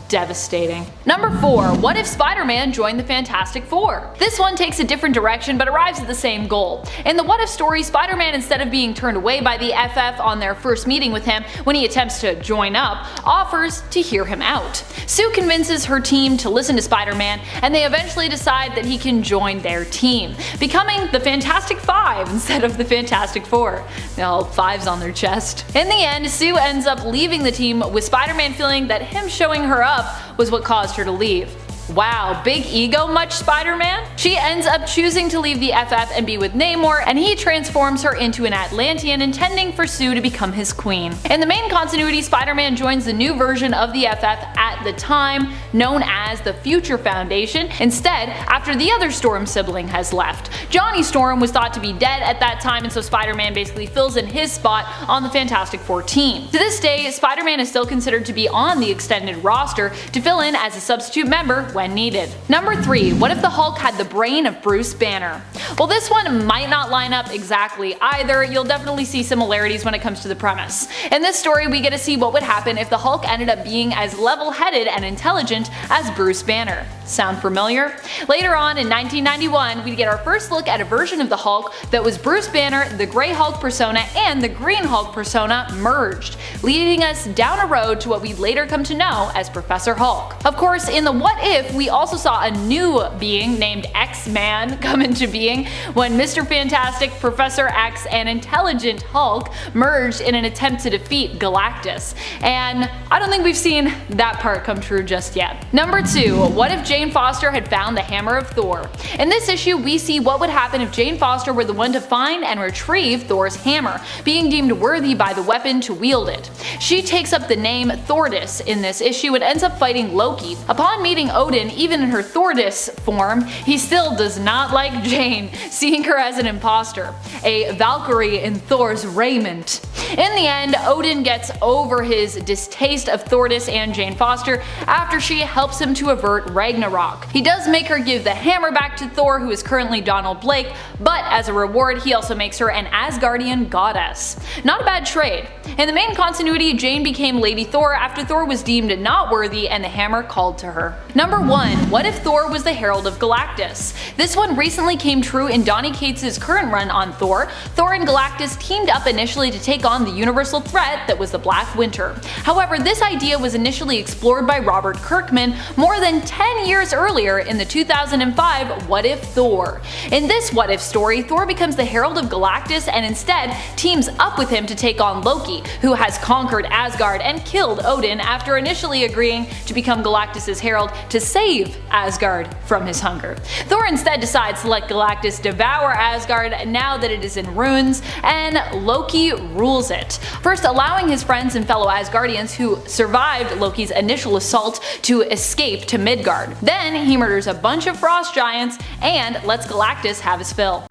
Devastating. Number 4. What if Spider-Man joined the Fantastic Four? This one takes a different direction but arrives at the same goal. In the What If story, Spider-Man, instead of being turned away by the FF on their first meeting with him when he attempts to join up, offers to hear him out. Sue convinces her team to listen to Spider-Man, and they eventually decide that he can join their team, becoming the Fantastic Five instead of the Fantastic Four. All 5s on their chest. In the end, Sue ends up leaving the team with Spider-Man feeling that him showing her up was what caused her to leave. Wow, big ego much, Spider-Man? She ends up choosing to leave the FF and be with Namor, and he transforms her into an Atlantean, intending for Sue to become his queen. In the main continuity, Spider-Man joins the new version of the FF at the time, known as the Future Foundation, instead after the other Storm sibling has left. Johnny Storm was thought to be dead at that time, and so Spider-Man basically fills in his spot on the Fantastic Four team. To this day, Spider-Man is still considered to be on the extended roster to fill in as a substitute member when needed. Number 3. What if the Hulk had the brain of Bruce Banner? Well, this one might not line up exactly either. You'll definitely see similarities when it comes to the premise. In this story, we get to see what would happen if the Hulk ended up being as level-headed and intelligent as Bruce Banner. Sound familiar? Later on in 1991, we get our first look at a version of the Hulk that was Bruce Banner, the Grey Hulk persona, and the Green Hulk persona merged, leading us down a road to what we'd later come to know as Professor Hulk. Of course, in the What If, we also saw a new being named X-Man come into being when Mr. Fantastic, Professor X, and Intelligent Hulk merged in an attempt to defeat Galactus. And I don't think we've seen that part come true just yet. Number 2. What if Jane Foster had found the Hammer of Thor? In this issue, we see what would happen if Jane Foster were the one to find and retrieve Thor's hammer, being deemed worthy by the weapon to wield it. She takes up the name Thordis in this issue and ends up fighting Loki. Upon meeting Odin, even in her Thordis form, he still does not like Jane, seeing her as an imposter, a Valkyrie in Thor's raiment. In the end, Odin gets over his distaste of Thordis and Jane Foster after she helps him to avert Ragnarok. He does make her give the hammer back to Thor, who is currently Donald Blake, but as a reward he also makes her an Asgardian goddess. Not a bad trade. In the main continuity, Jane became Lady Thor after Thor was deemed not worthy and the hammer called to her. Number 1. What if Thor was the Herald of Galactus? This one recently came true in Donny Cates' current run on Thor. Thor and Galactus teamed up initially to take on the universal threat that was the Black Winter. However, this idea was initially explored by Robert Kirkman more than 10 years earlier in the 2005 What If Thor. In this What If story, Thor becomes the Herald of Galactus and instead teams up with him to take on Loki, who has conquered Asgard and killed Odin after initially agreeing to become Galactus' herald to save Asgard from his hunger. Thor instead decides to let Galactus devour Asgard now that it is in ruins, and Loki rules it, first allowing his friends and fellow Asgardians who survived Loki's initial assault to escape to Midgard. Then he murders a bunch of frost giants and lets Galactus have his fill.